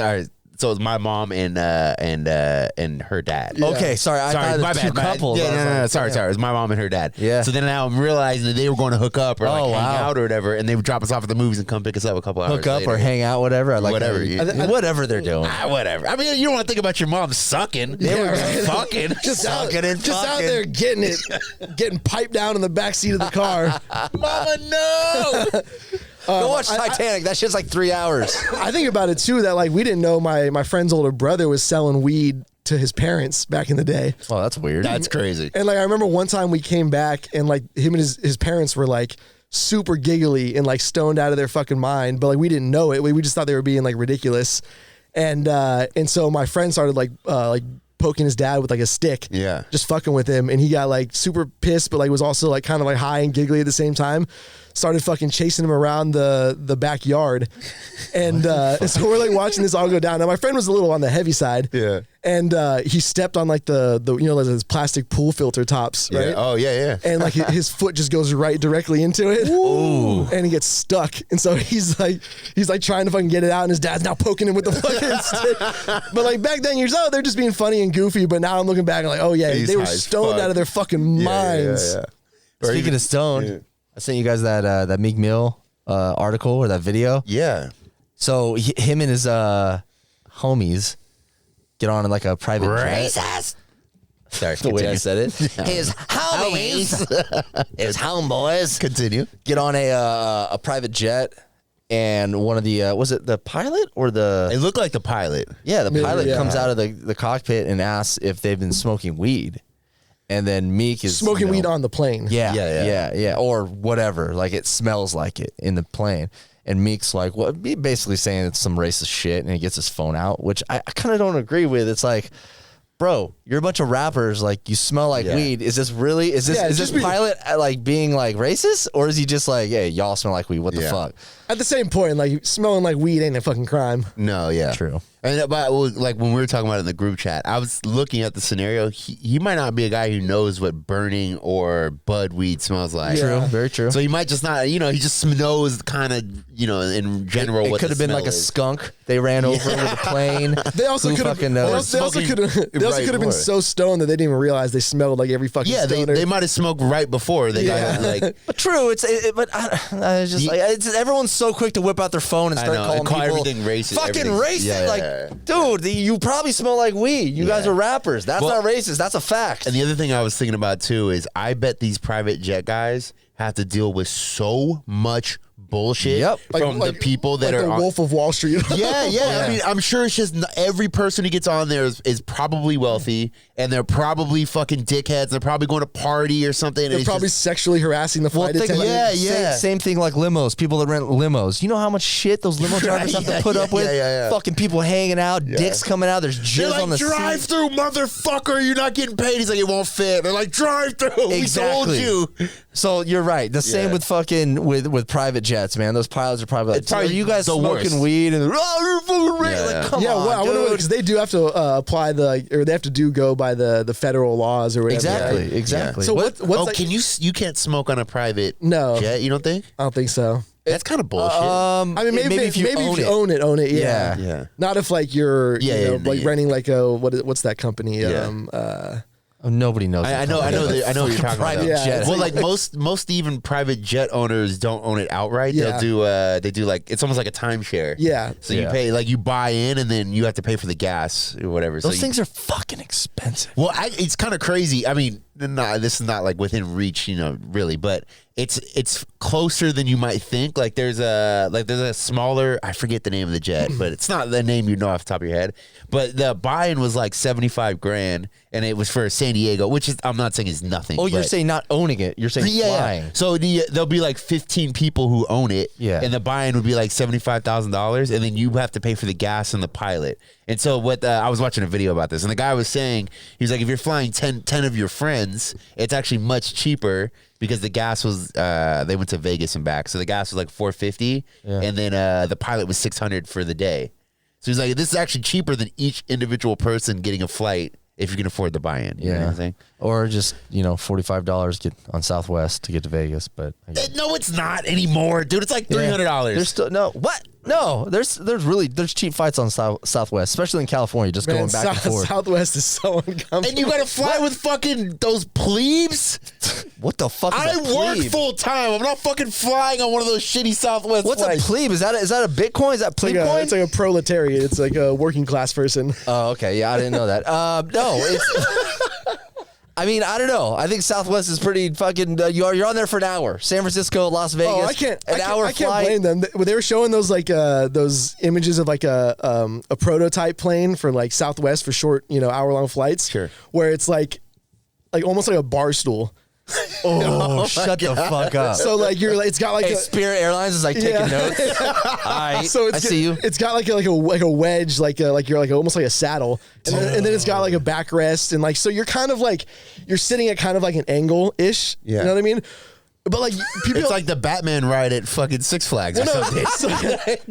So it was my mom and her dad. Yeah. Okay, sorry. I thought my two bad. couples. No. Sorry. It was my mom and her dad. Yeah. So then now I'm realizing that they were going to hook up or hang out or whatever, and they would drop us off at the movies and come pick us up a couple hours later. Hook up or hang out, whatever. I like whatever. Whatever they're doing. Whatever. I mean, you don't want to think about your mom sucking. They were fucking. Just out fucking. there getting piped down in the back seat of the car. Mama, no. Go watch Titanic. That shit's like 3 hours. I think about it too, that like we didn't know my friend's older brother was selling weed to his parents back in the day. Oh, that's weird. That's crazy. And like I remember one time we came back and like him and his parents were like super giggly and like stoned out of their fucking mind, but like we didn't know it. We just thought they were being like ridiculous. And so my friend started like poking his dad with like a stick. Yeah. Just fucking with him. And he got like super pissed, but like was also like kind of like high and giggly at the same time. Started fucking chasing him around the backyard. And so we're like watching this all go down. Now my friend was a little on the heavy side. Yeah. And he stepped on like the like those plastic pool filter tops, right? Yeah. Oh, yeah. And like his foot just goes right directly into it. Ooh. And he gets stuck. And so he's like trying to fucking get it out, and his dad's now poking him with the fucking stick. But like back then you're they're just being funny and goofy, but now I'm looking back and like, oh yeah, they were stoned out of their fucking minds. Yeah. Speaking of stoned, I sent you guys that Meek Mill article or that video. Yeah. So him and his homies get on in like a private jet. Sorry, the way I said it. His homies, his homeboys, Continue. get on a private jet, and one of the was it the pilot or the? It looked like the pilot. Yeah, the pilot comes out of the cockpit and asks if they've been smoking weed, and then Meek is smoking weed on the plane. Yeah, or whatever. Like it smells like it in the plane. And Meek's like, well, basically saying it's some racist shit, and he gets his phone out, which I kind of don't agree with. It's like, bro, you're a bunch of rappers. Like, you smell like weed. Is this really? Is this pilot like being like racist, or is he just like, hey, y'all smell like weed? What the fuck? At the same point, like smelling like weed ain't a fucking crime. No, yeah, true. And but like when we were talking about it in the group chat, I was looking at the scenario. He might not be a guy who knows what burning or bud weed smells like. True, very true. So he might just not, he just knows kind of, in general. It what could have been like a skunk they ran over with a plane. They also could have. They also could have been so stoned that they didn't even realize they smelled like every fucking. Yeah, stoner. they might have smoked right before they got like. But true, but I just like everyone's so quick to whip out their phone and start calling people everything racist. Fucking racist, like dude, you probably smell like weed. You guys are rappers. That's not racist. That's a fact. And the other thing I was thinking about too is I bet these private jet guys have to deal with so much bullshit from the people that like are the Wolf of Wall Street. Yeah. I mean, I'm sure it's just every person who gets on there is probably wealthy, and they're probably fucking dickheads. They're probably going to party or something. They're probably sexually harassing the flight attendant. Same thing like limos. People that rent limos. You know how much shit those limo drivers have to put up with? Fucking people hanging out, dicks coming out. There's jizz on the seat. Drive through, motherfucker. You're not getting paid. He's like, it won't fit. They're like, drive through. Exactly. We told you. So you're right. The same with fucking with private jets, man. Those pilots are probably like, are you guys smoking weed? And you're fucking racist. Like, come on, I wonder because they do have to apply or they have to go by the federal laws or whatever. Exactly. So what's like, can you can't smoke on a private No. jet? You don't think? I don't think so. That's kind of bullshit. I mean, maybe if you own it. Yeah. Not if like you're like renting like what's that company? Nobody knows. I know what you're talking about. Private jet. Well, like most even private jet owners don't own it outright. They'll do they do like it's almost like a timeshare. Yeah. So you pay like you buy in and then you have to pay for the gas or whatever. Those things are fucking expensive. Well, it's kind of crazy. I mean, this is not like within reach, really, but it's closer than you might think. Like there's a smaller, I forget the name of the jet, but it's not the name you know off the top of your head. But the buy-in was like $75,000, and it was for San Diego, which is I'm not saying is nothing. Oh, you're saying not owning it. You're saying flying. Yeah. So there'll be like 15 people who own it, and the buy-in would be like $75,000, and then you have to pay for the gas and the pilot. And so what I was watching a video about this, and the guy was saying, he was like, if you're flying 10 of your friends, it's actually much cheaper because the gas was they went to Vegas and back, so the gas was like $450, and then the pilot was $600 for the day. So he's like, this is actually cheaper than each individual person getting a flight if you can afford the buy-in. You know what I'm saying? Or just $45 get on Southwest to get to Vegas. But no, it's not anymore, dude. It's like $300. There's still there's cheap flights on Southwest, especially in California, just going back and forth. Southwest is so uncomfortable. And you got to fly with fucking those plebes? What the fuck is I work full time. I'm not fucking flying on one of those shitty Southwest What's flights. a plebe? Is that a Bitcoin? Is that plebe coin? It's like a proletariat. It's like a working class person. Oh, okay. Yeah, I didn't know that. No, it's I mean, I don't know. I think Southwest is pretty fucking. You're on there for an hour. San Francisco, Las Vegas. Oh, I can't flight. blame them. They were showing those like those images of like a prototype plane for like Southwest for short, hour-long flights. Sure. Where it's like almost like a bar stool. Oh, shut the fuck up. So like it's got like Spirit Airlines is like taking notes. All right, so I see you. It's got like a wedge, like you're like almost like a saddle, and then it's got like a backrest, and like so you're kind of like you're sitting at kind of like an angle ish. Yeah. You know what I mean? But like people, it's like the Batman ride at fucking Six Flags or something.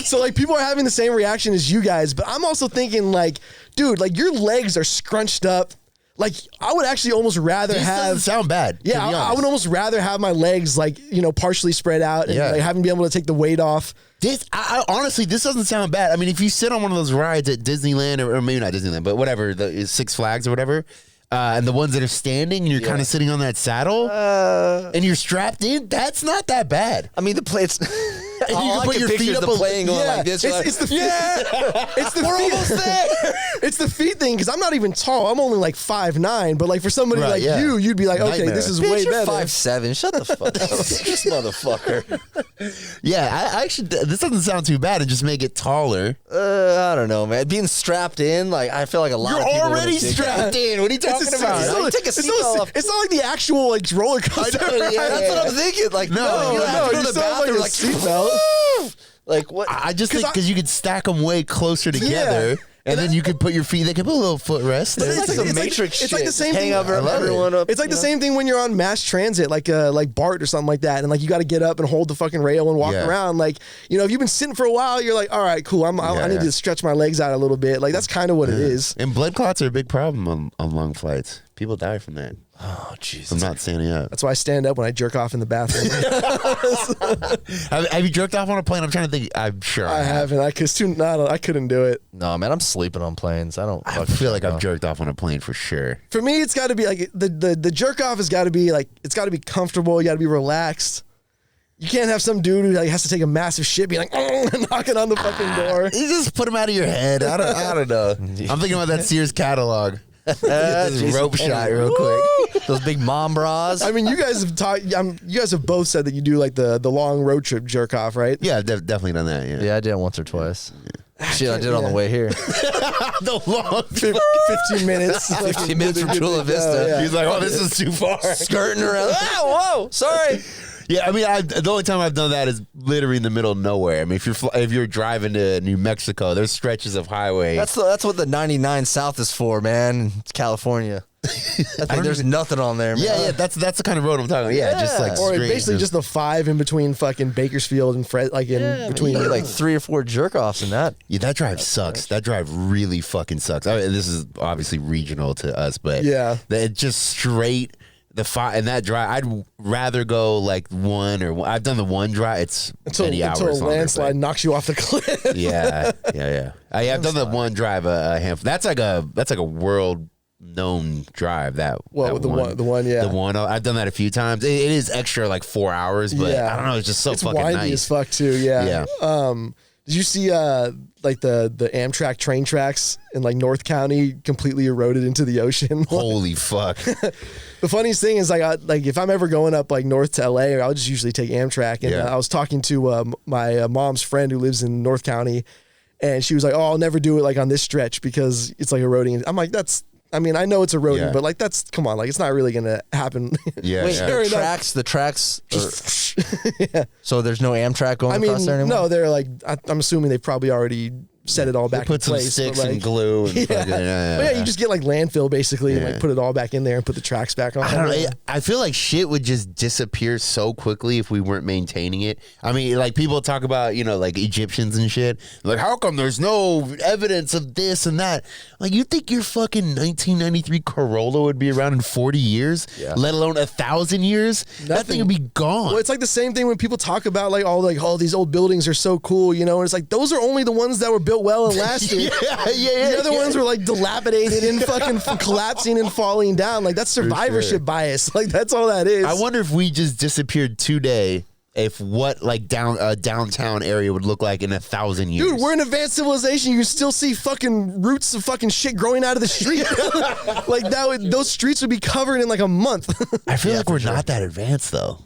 So like people are having the same reaction as you guys, but I'm also thinking like, dude, like your legs are scrunched up. Like I would actually almost rather doesn't sound bad. Yeah, I would almost rather have my legs like partially spread out and like having to be able to take the weight off. I honestly, this doesn't sound bad. I mean, if you sit on one of those rides at Disneyland or maybe not Disneyland, but whatever, the Six Flags or whatever, and the ones that are standing and you're kind of sitting on that saddle and you're strapped in, that's not that bad. I mean, the plates. You can put your feet up the plane going like this. It's the feet. It's the We're feet. almost there. It's the feet thing because I'm not even tall. I'm only like 5'9", but like for somebody like you, you'd be like, okay, Nightmare. this is Bitch, way you're better. 5'7". Shut the fuck up, this motherfucker. Yeah, I actually, this doesn't sound too bad and just make it taller. I don't know, man. Being strapped in, like I feel like a lot of people. You're already wouldn't dig strapped in. What are you talking about? Take a seatbelt off. It's not like the actual like roller coaster. That's what I'm thinking. Like, no, you have to go to the bathroom, like seatbelt. Like what? I just think because you could stack them way closer together. Yeah. And then you could put your feet. They could put a little footrest. It's like some it's Matrix like, it's shit. like the same Hang thing. everyone up. It's like the same thing when you're on mass transit, like BART or something like that, and like you got to get up and hold the fucking rail and walk around. Like if you've been sitting for a while, you're like, all right, cool. I need to stretch my legs out a little bit. Like that's kind of what it is. And blood clots are a big problem on long flights. People die from that. Oh Jesus! I'm not standing up. That's why I stand up when I jerk off in the bathroom. Have you jerked off on a plane? I'm trying to think. I'm sure I haven't. I couldn't do it. No, man, I'm sleeping on planes. I feel like I've jerked off on a plane for sure. For me, it's got to be like the jerk off has got to be like it's got to be comfortable. You got to be relaxed. You can't have some dude who like has to take a massive shit, be like knocking on the fucking door. You just put him out of your head. I don't know. I'm thinking about that Sears catalog. Rope shot real quick. Those big mom bras. I mean, you guys have talked. You guys have both said that you do like the long road trip jerk off, right? Yeah, I've definitely done that. Yeah, I did it once or twice. Shit, I did it on the way here. The long 15 minutes. 15 minutes from Chula Vista. Yeah. He's like, oh, this is too far. Skirting around. Whoa, sorry. Yeah, I mean, the only time I've done that is literally in the middle of nowhere. I mean, if you're driving to New Mexico, there's stretches of highway. That's what the 99 South is for, man. It's California. I think there's nothing on there, man. Yeah, that's the kind of road I'm talking about. Yeah, just like or straight. basically just the 5 in between fucking Bakersfield and Fred, like in between. You get like 3 or 4 jerk offs in that. Yeah, that drive sucks. That drive really fucking sucks. I mean, this is obviously regional to us, but it just straight. And that drive, I'd rather go like I've done the one drive. It's many hours until a longer, landslide knocks you off the cliff. Yeah. I've done the one drive a handful. That's like a world known drive. The one. I've done that a few times. It is extra like 4 hours, but I don't know. It's just so fucking windy nice as fuck too. Yeah. Did you see like the Amtrak train tracks in like North County completely eroded into the ocean? Holy fuck! The funniest thing is like if I'm ever going up like north to LA, I'll just usually take Amtrak. And I was talking to my mom's friend who lives in North County, and she was like, "Oh, I'll never do it like on this stretch because it's like eroding." I'm like, I know it's eroding, but like come on, like it's not really gonna happen. Yeah. Wait, the tracks. So there's no Amtrak going across there anymore? No, they're like I'm assuming they probably already set it all back in place. Put some sticks and glue. And you just get like landfill basically and like put it all back in there and put the tracks back on. I don't know. I feel like shit would just disappear so quickly if we weren't maintaining it. I mean, like people talk about, like Egyptians and shit. Like, how come there's no evidence of this and that? Like, you think your fucking 1993 Corolla would be around in 40 years, let alone 1,000 years? That thing would be gone. Well, it's like the same thing when people talk about all these old buildings are so cool, and it's like those are only the ones that were built well and lasted. The other ones were like dilapidated and fucking collapsing and falling down. Like that's survivorship bias. Like that's all that is. I wonder if we just disappeared today what like downtown area would look like in 1,000 years. Dude, we're an advanced civilization. You still see fucking roots of fucking shit growing out of the street. Like those streets would be covered in like a month. I feel like we're not that advanced though.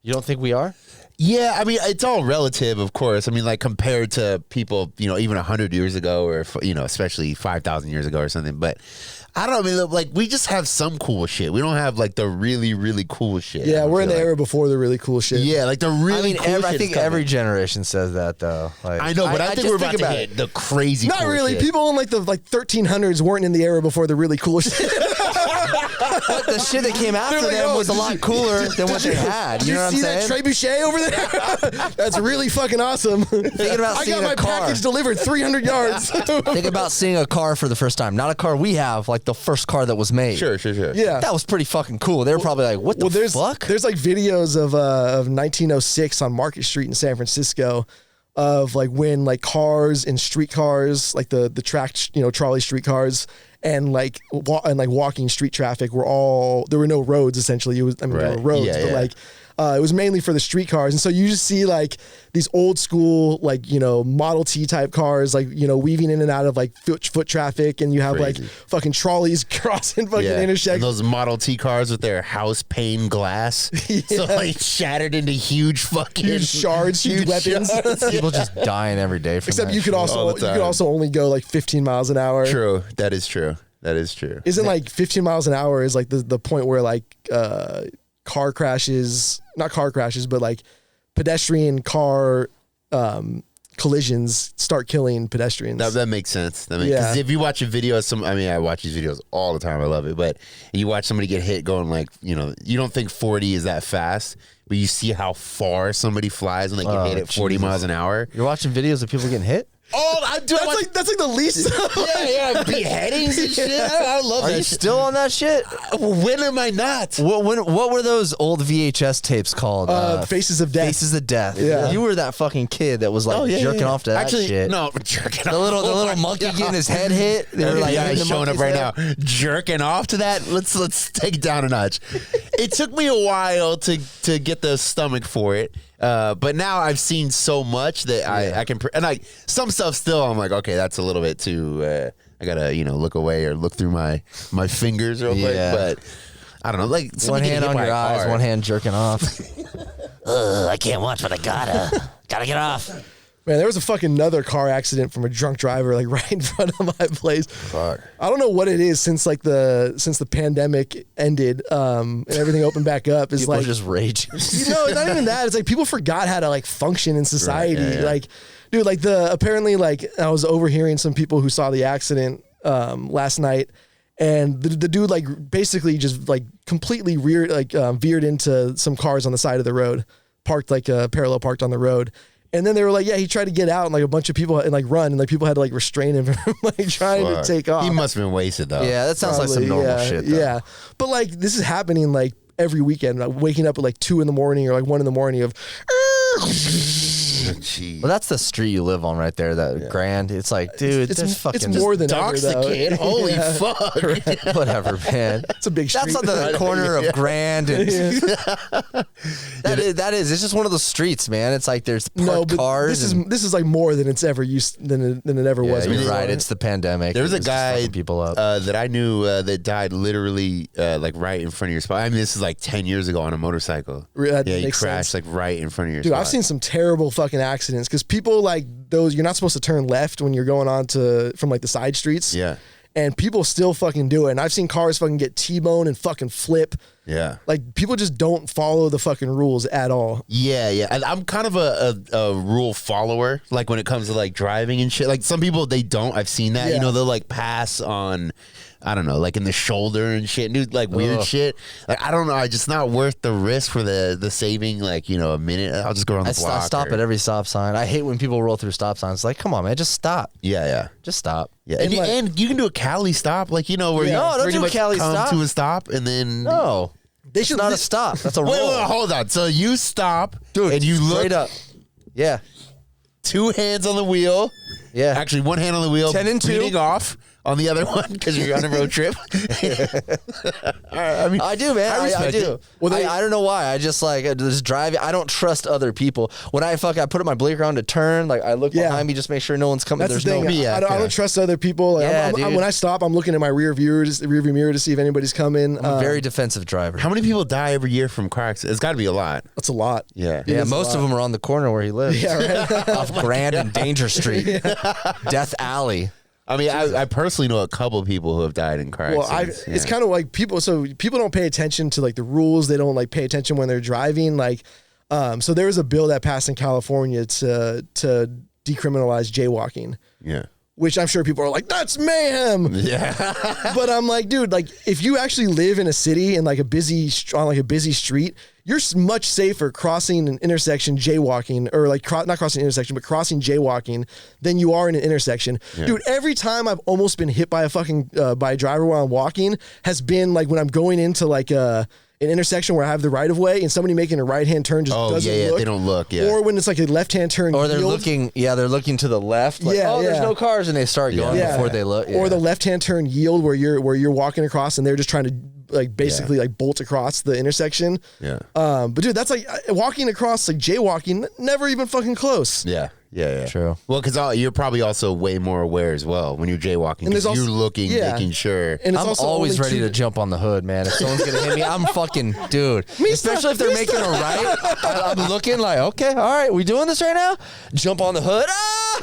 You don't think we are? Yeah, I mean, it's all relative, of course. I mean, like compared to people, even 100 years ago, or especially 5,000 years ago or something. But I don't know. I mean, like we just have some cool shit. We don't have like the really, really cool shit. Yeah, we're in the era before the really cool shit. Yeah, like the really cool shit. I think every generation says that though. Like, I know, but I think we're about to hit the crazy. Not cool really. Shit. People in like the 1300s weren't in the era before the really cool shit. But the shit that came after them was a lot cooler than what they had. You know what I'm saying? That trebuchet over there? That's really fucking awesome. Thinking about I seeing got my a car. package delivered 300 yards. Think about seeing a car for the first time. Not a car we have, like the first car that was made. Sure. Yeah. That was pretty fucking cool. They were probably like, what the fuck? There's like videos of 1906 on Market Street in San Francisco of like when like cars and streetcars, like the tracked, trolley streetcars and like walking street traffic there were no roads essentially. There were roads, but like it was mainly for the streetcars. And so you just see like these old school, like, Model T type cars, like, weaving in and out of like foot traffic. And you have like fucking trolleys crossing fucking intersections. And those Model T cars with their house pane glass. So like shattered into huge fucking huge shards, huge weapons. People just dying every day from Except that you could also only go like 15 miles an hour. True. That is true. Isn't like 15 miles an hour is like the point where like not car crashes, but like pedestrian car collisions start killing pedestrians. That makes sense. Because if you watch a video of I watch these videos all the time. I love it. But you watch somebody get hit going like, you don't think 40 is that fast, but you see how far somebody flies when they get hit at 40 miles an hour. You're watching videos of people getting hit? Oh, that's like the least. Yeah, beheadings and shit. I love that. Are you still on that shit? When am I not? What were those old VHS tapes called? Faces of Death. Faces of Death. Yeah. You were that fucking kid that was like jerking off to that shit. No, jerking off. The little monkey getting his head hit. They were like, he's showing up right now. Jerking off to that. Let's take it down a notch. It took me a while to get the stomach for it. But now I've seen so much that I can, and like some stuff still, I'm like, okay, that's a little bit too, I gotta, look away or look through my fingers real quick. But I don't know, like one hand on your eyes, one hand jerking off. I can't watch, but I gotta get off. Man, there was a fucking another car accident from a drunk driver, like right in front of my place. Fuck. I don't know what it is since the pandemic ended, and everything opened back up. Is people like just rage. Not even that. It's like people forgot how to like function in society. Right, yeah. Like, dude, like apparently like I was overhearing some people who saw the accident last night, and the dude like basically just like completely veered into some cars on the side of the road, parked parked on the road. And then they were like, yeah, he tried to get out, and like a bunch of people and like run, and like people had to like restrain him from like trying to take off. He must have been wasted though. Yeah, that sounds like some normal shit though. Yeah. But like this is happening like every weekend, like waking up at like 2 a.m. or like 1 a.m. of Jeez. Well, that's the street you live on right there, that Grand. It's like, dude, it's fucking it's more than dox ever, the kid. Holy fuck. whatever, man. It's a big street. That's on the corner of Grand. And that is. It's just one of those streets, man. It's like there's parked cars. This is like more than it's ever used than it ever was. You're before. right. It's the pandemic. There was a It's guy fucking people up. that I knew that died literally like right in front of your spot. I mean, this is like 10 years ago on a motorcycle. That He makes crashed sense. like right in front of your Dude, spot. I've seen some terrible fucking accidents because people like those, you're not supposed to turn left when you're going on from like the side streets. Yeah. And people still fucking do it. And I've seen cars fucking get T-bone and fucking flip. Yeah. Like people just don't follow the fucking rules at all. Yeah. I'm kind of a rule follower, like when it comes to like driving and shit. Like some people, they don't. I've seen that. Yeah. They'll like pass on, I don't know, like in the shoulder and shit, and do like weird shit. Like I don't know, it's just not worth the risk for the saving. Like a minute, I'll just go around the block. I stop at every stop sign. I hate when people roll through stop signs. Like, come on, man, just stop. Yeah. Just stop. Yeah, and you can do a Cali stop, like where No, you don't pretty do a much Cali come stop. to a stop, and then No, They should not a stop. That's a roll. wait, hold on. So you stop, Dude, and you look straight up. Yeah. 2 hands on the wheel. Yeah. Actually, 1 hand on the wheel, 10 and 2. beating off. on the other one because you're on a road trip? I mean, I do, man. I do. Well, I don't know why. I just just drive. I don't trust other people. When I put my blinker on to turn, like I look behind me, just make sure no one's coming. That's the thing. I don't trust other people. Like, when I stop, I'm looking at my rear view mirror to see if anybody's coming. I'm a very defensive driver. How many people die every year from car accidents? It's got to be a lot. That's a lot. Yeah. Yeah, most of them are on the corner where he lives. Yeah, right. Off Grand and Danger Street. Death Alley. I mean, I personally know a couple of people who have died in car accidents. It's kind of like people don't pay attention to like the rules. They don't like pay attention when they're driving. Like, so there was a bill that passed in California to decriminalize jaywalking. Yeah. Which I'm sure people are like, that's mayhem. Yeah. But I'm like, dude, like if you actually live in a city and on a busy street, you're much safer crossing an intersection jaywalking, or like not crossing an intersection, but crossing jaywalking than you are in an intersection. Yeah. Dude, every time I've almost been hit by by a driver while I'm walking has been like when I'm going into like an intersection where I have the right of way and somebody making a right hand turn just doesn't look. They don't look. Yeah. Or when it's like a left hand turn. Or they're looking to the left. Like, there's no cars, and they start going before they look. Yeah. Or the left hand turn yield where you're walking across and they're just trying to like basically like bolt across the intersection. Yeah. But dude, that's like walking across, like jaywalking, never even fucking close. Yeah. Yeah. True. Well, because you're probably also way more aware as well when you're jaywalking. Because you're looking, making sure. And I'm always ready to jump on the hood, man. If someone's gonna hit me, I'm fucking dude. Especially if they're making a right. I'm looking like, okay, all right, we doing this right now? Jump on the hood. Ah!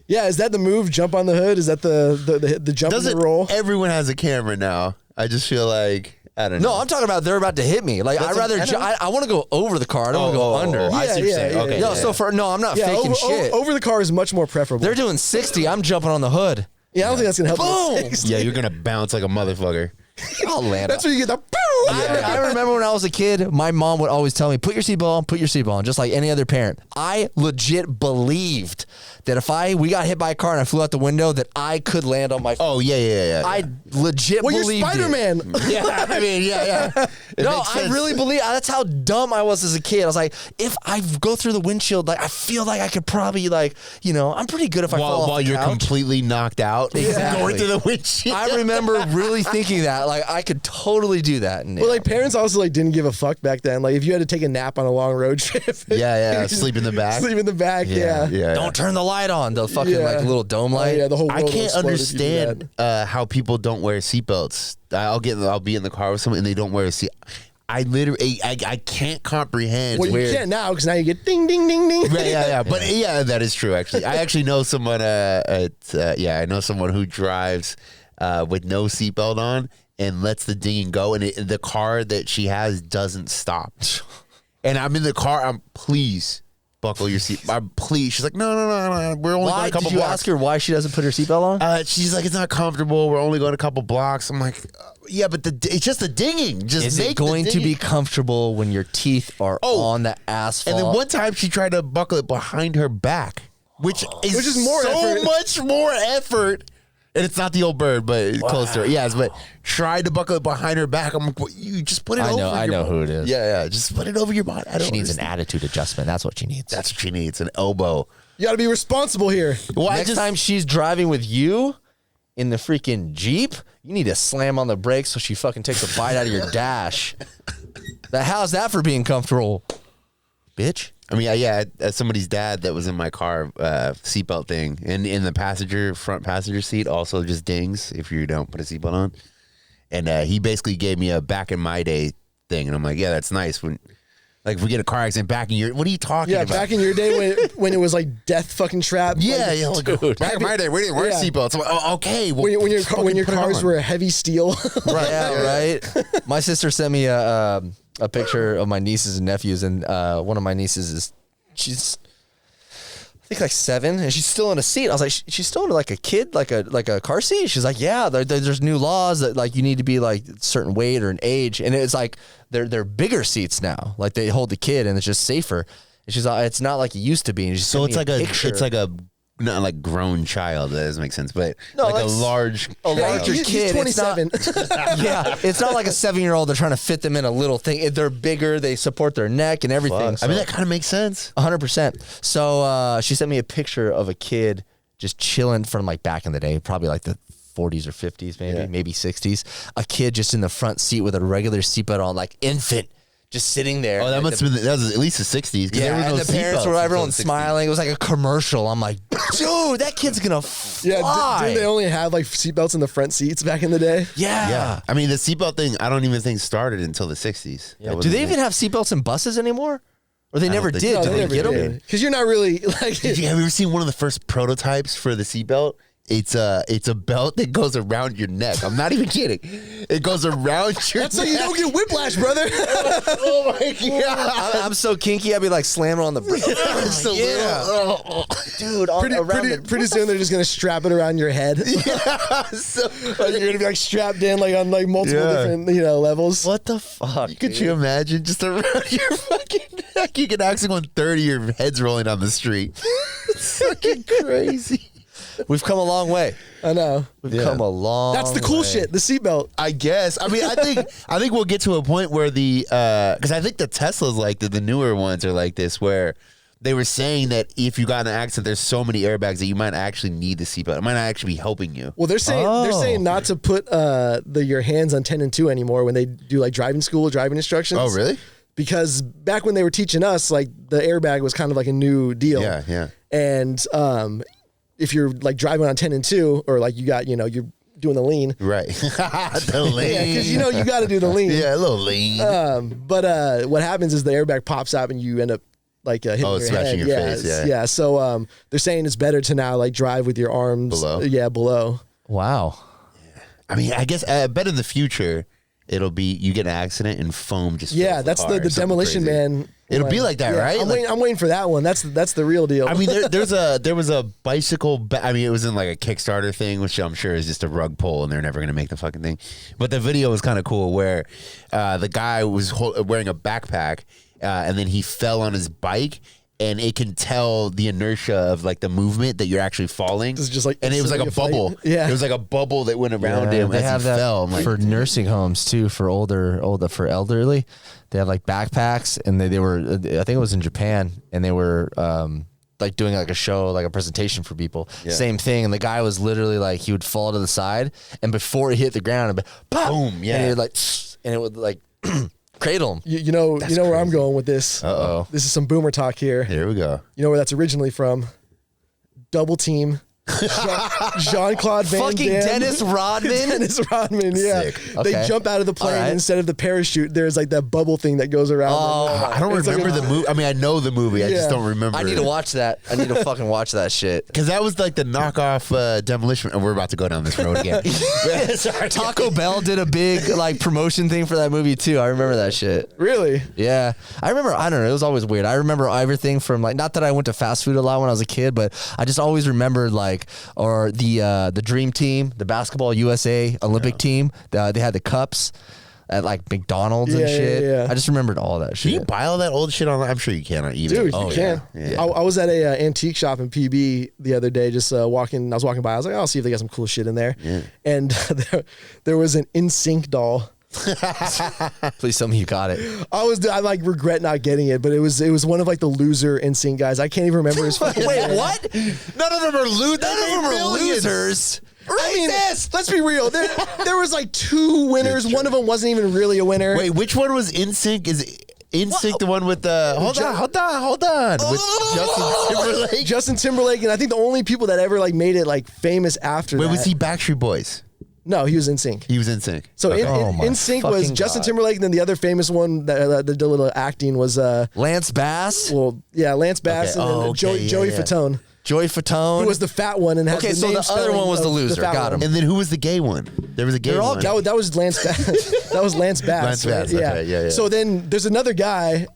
Yeah, is that the move? Jump on the hood? Is that the jump and the roll? Everyone has a camera now. I just feel like. I don't know. No, I'm talking about they're about to hit me. Like I'd rather I want to go over the car. I don't want to go under. I see what you're saying. Okay. No, I'm not faking shit. Over the car is much more preferable. They're doing 60. I'm jumping on the hood. Yeah, I don't think that's gonna help. Boom. Yeah, you're gonna bounce like a motherfucker. I'll land. That's where you get the. I remember when I was a kid, my mom would always tell me, "Put your seatbelt on," just like any other parent. I legit believed that if we got hit by a car and I flew out the window, that I could land on my feet. Oh, yeah. I legit believed you're Spider-Man. Yeah, I mean, yeah. No, I really believe that's how dumb I was as a kid. I was like, if I go through the windshield, like I feel like I could probably I'm pretty good if I fall off while the you're couch. Completely knocked out. Exactly. Going through the windshield. I remember really thinking that, like I could totally do that. And, well, like parents also like didn't give a fuck back then. Like if you had to take a nap on a long road trip. Yeah. Sleep in the back. Sleep in the back. Yeah. Don't turn the light on. The fucking like little dome light. The whole world I can't understand how people don't wear seatbelts. I'll be in the car with someone and they don't wear a seat. I literally, I can't comprehend. Well, you can't now because now you get ding, ding, ding, ding. Right, yeah. But yeah, that is true. Actually, I actually know someone. I know someone who drives with no seatbelt on and lets the dinging go, and the car that she has doesn't stop. And I'm in the car. Please buckle your seat. Please. She's like, no. We're only going a couple blocks. Did you ask her why she doesn't put her seatbelt on? She's like, it's not comfortable. We're only going a couple blocks. I'm like, yeah, but it's just the dinging. Is it going to be comfortable when your teeth are on the asphalt? And then one time she tried to buckle it behind her back, which is more so much more effort. And it's not the old bird, but close to it. Yes, but tried to buckle it behind her back. I'm like, you just put it over. I know who it is. Yeah. Just put it over your body. She needs an attitude adjustment. That's what she needs. That's what she needs. An elbow. You got to be responsible here. Well, next time she's driving with you in the freaking Jeep, you need to slam on the brakes so she fucking takes a bite out of your dash. How's that for being comfortable, bitch? I mean, yeah, somebody's dad that was in my car, seatbelt thing, and in the front passenger seat also just dings if you don't put a seatbelt on. And he basically gave me a back in my day thing, and I'm like, yeah, that's nice. When like if we get a car accident back in your, what are you talking about? Yeah, back in your day when it was like death fucking trap. Yeah, like, dude. Back in my day, we didn't wear seatbelts. Like, okay, well, when your cars were heavy steel. Right, yeah, right. My sister sent me a picture of my nieces and nephews, and one of my nieces she's I think like 7, and she's still in a seat. I was like, she's still in like a kid, like a car seat. She's like, yeah, there's new laws that like you need to be like a certain weight or an age, and it's like they're bigger seats now. Like they hold the kid, and it's just safer. And she's like, it's not like it used to be. And so it's like a not like grown child. That doesn't make sense, but no, like a larger kid. He's 27. Yeah, it's not like a 7-year-old. They're trying to fit them in a little thing. They're bigger. They support their neck and everything. So. I mean, that kind of makes sense. 100%. So she sent me a picture of a kid just chilling from like back in the day, probably like the 40s or 50s, maybe 60s. A kid just in the front seat with a regular seatbelt on, like infant, just sitting there. Oh, that must have been, that was at least the 60s. Yeah, there and was the no parents seatbelts were, until everyone the 60s. smiling. It was like a commercial. I'm like, dude, that kid's gonna fly. Yeah, didn't they only have like seatbelts in the front seats back in the day? Yeah. I mean, the seatbelt thing, I don't even think started until the 60s. Yeah. Do they even have seatbelts in buses anymore? Or they never think did? so. Did No, they they get never them? did. Because you're not really like. Have you ever seen one of the first prototypes for the seatbelt? It's a belt that goes around your neck. I'm not even kidding. It goes around your neck. So you don't get whiplash, brother. Oh my god! I'm so kinky, I'd be like slamming on the brake. Just a little- Dude, Pretty soon they're just gonna strap it around your head. So- Like you're gonna be like strapped in like on like multiple different levels. what the fuck? Could you imagine just around your fucking neck? You can actually 130, your head's rolling down the street. It's fucking crazy. We've come a long way. I know. We've come a long That's the cool way. shit. The seatbelt. I guess. I mean, I think we'll get to a point where because I think the Teslas like the newer ones are like this, where they were saying that if you got in an accident, there's so many airbags that you might actually need the seatbelt. It might not actually be helping you. Well, they're saying not to put your hands on 10 and 2 anymore when they do like driving school, driving instructions. Oh, really? Because back when they were teaching us, like the airbag was kind of like a new deal. Yeah. And if you're like driving on 10 and 2, or like you got, you're doing the lean. Right. The lean. Yeah, because you got to do the lean. Yeah, a little lean. But what happens is the airbag pops up and you end up like hitting your smashing head. your face, yeah. Yeah. So they're saying it's better to now like drive with your arms Below? Yeah, below. Wow. I mean, I guess I bet in the future it'll be you get an accident and foam just fills the That's car or the something Demolition crazy. Man. It'll be like that, right? I'm waiting for that one. That's the real deal. I mean, there was a bicycle. I mean, it was in like a Kickstarter thing, which I'm sure is just a rug pull, and they're never gonna make the fucking thing. But the video was kind of cool, where the guy was wearing a backpack, and then he fell on his bike, and it can tell the inertia of like the movement that you're actually falling. It's just like and it was like a bubble. Yeah, it was like a bubble that went around him They as have he that fell. I'm like, for nursing homes too, for for elderly. They have like backpacks, and they were, I think it was in Japan, and they were like doing like a show, like a presentation for people. Yeah. Same thing, and the guy was literally like, he would fall to the side, and before he hit the ground, it'd be, pop! Boom, yeah. And it would like, and it would like cradle him. you know where I'm going with this. Uh-oh. This is some boomer talk here. here we go. You know where that's originally from? Double Team. Jean-Claude Van Fucking Damme. Dennis Rodman. Dennis Rodman, yeah. Sick. They Okay. jump out of the plane, All right. and instead of the parachute, there's like that bubble thing that goes around. I don't It's like remember a- the movie. I mean, I know the movie. I just Yeah. don't remember. I need to watch that. I need to fucking watch that shit. Because that was like the knockoff Demolition. And we're about to go down this road again. Sorry. Taco Bell did a big like promotion thing for that movie too. I remember that shit. Really? Yeah. I remember, I don't know, it was always weird. I remember everything from like, not that I went to fast food a lot when I was a kid, but I just always remembered like, or the Dream Team, the basketball USA Olympic team, they had the cups at like McDonald's and Yeah, shit. yeah. I just remembered all that shit. Can you buy all that old shit online? I'm sure you can on eBay. Dude, Oh, you can. Yeah. I was at a antique shop in PB the other day, just walking. I was walking by. I was like, I'll see if they got some cool shit in there. Yeah. And there was an NSYNC doll. Please tell me you got it. I like regret not getting it, but it was one of like the loser NSYNC guys. I can't even remember his fucking Wait, name. what? None of them are losers. None of them are losers. I mean, let's be real. There was like two winners. One of them wasn't even really a winner. Wait, which one was NSYNC? Is NSYNC the one with the? Hold on. With Justin Timberlake. Justin Timberlake, and I think the only people that ever like made it like famous after Wait, that. was he Backstreet Boys? No, he was NSYNC. He was NSYNC. So Okay. Oh my NSYNC was fucking Justin God. Timberlake, and then the other famous one that did a little acting was Lance Bass, Lance Bass, Okay. and then Oh, okay. Joey Yeah. Fatone, Joey Fatone. who was the fat one and had Okay, the so name the other spelling one was of the loser. fat Got one. him. And then who was the gay one? There was a gay one. That was Lance Bass. That was Lance Bass. Lance Bass, right? okay, yeah. So then there's another guy,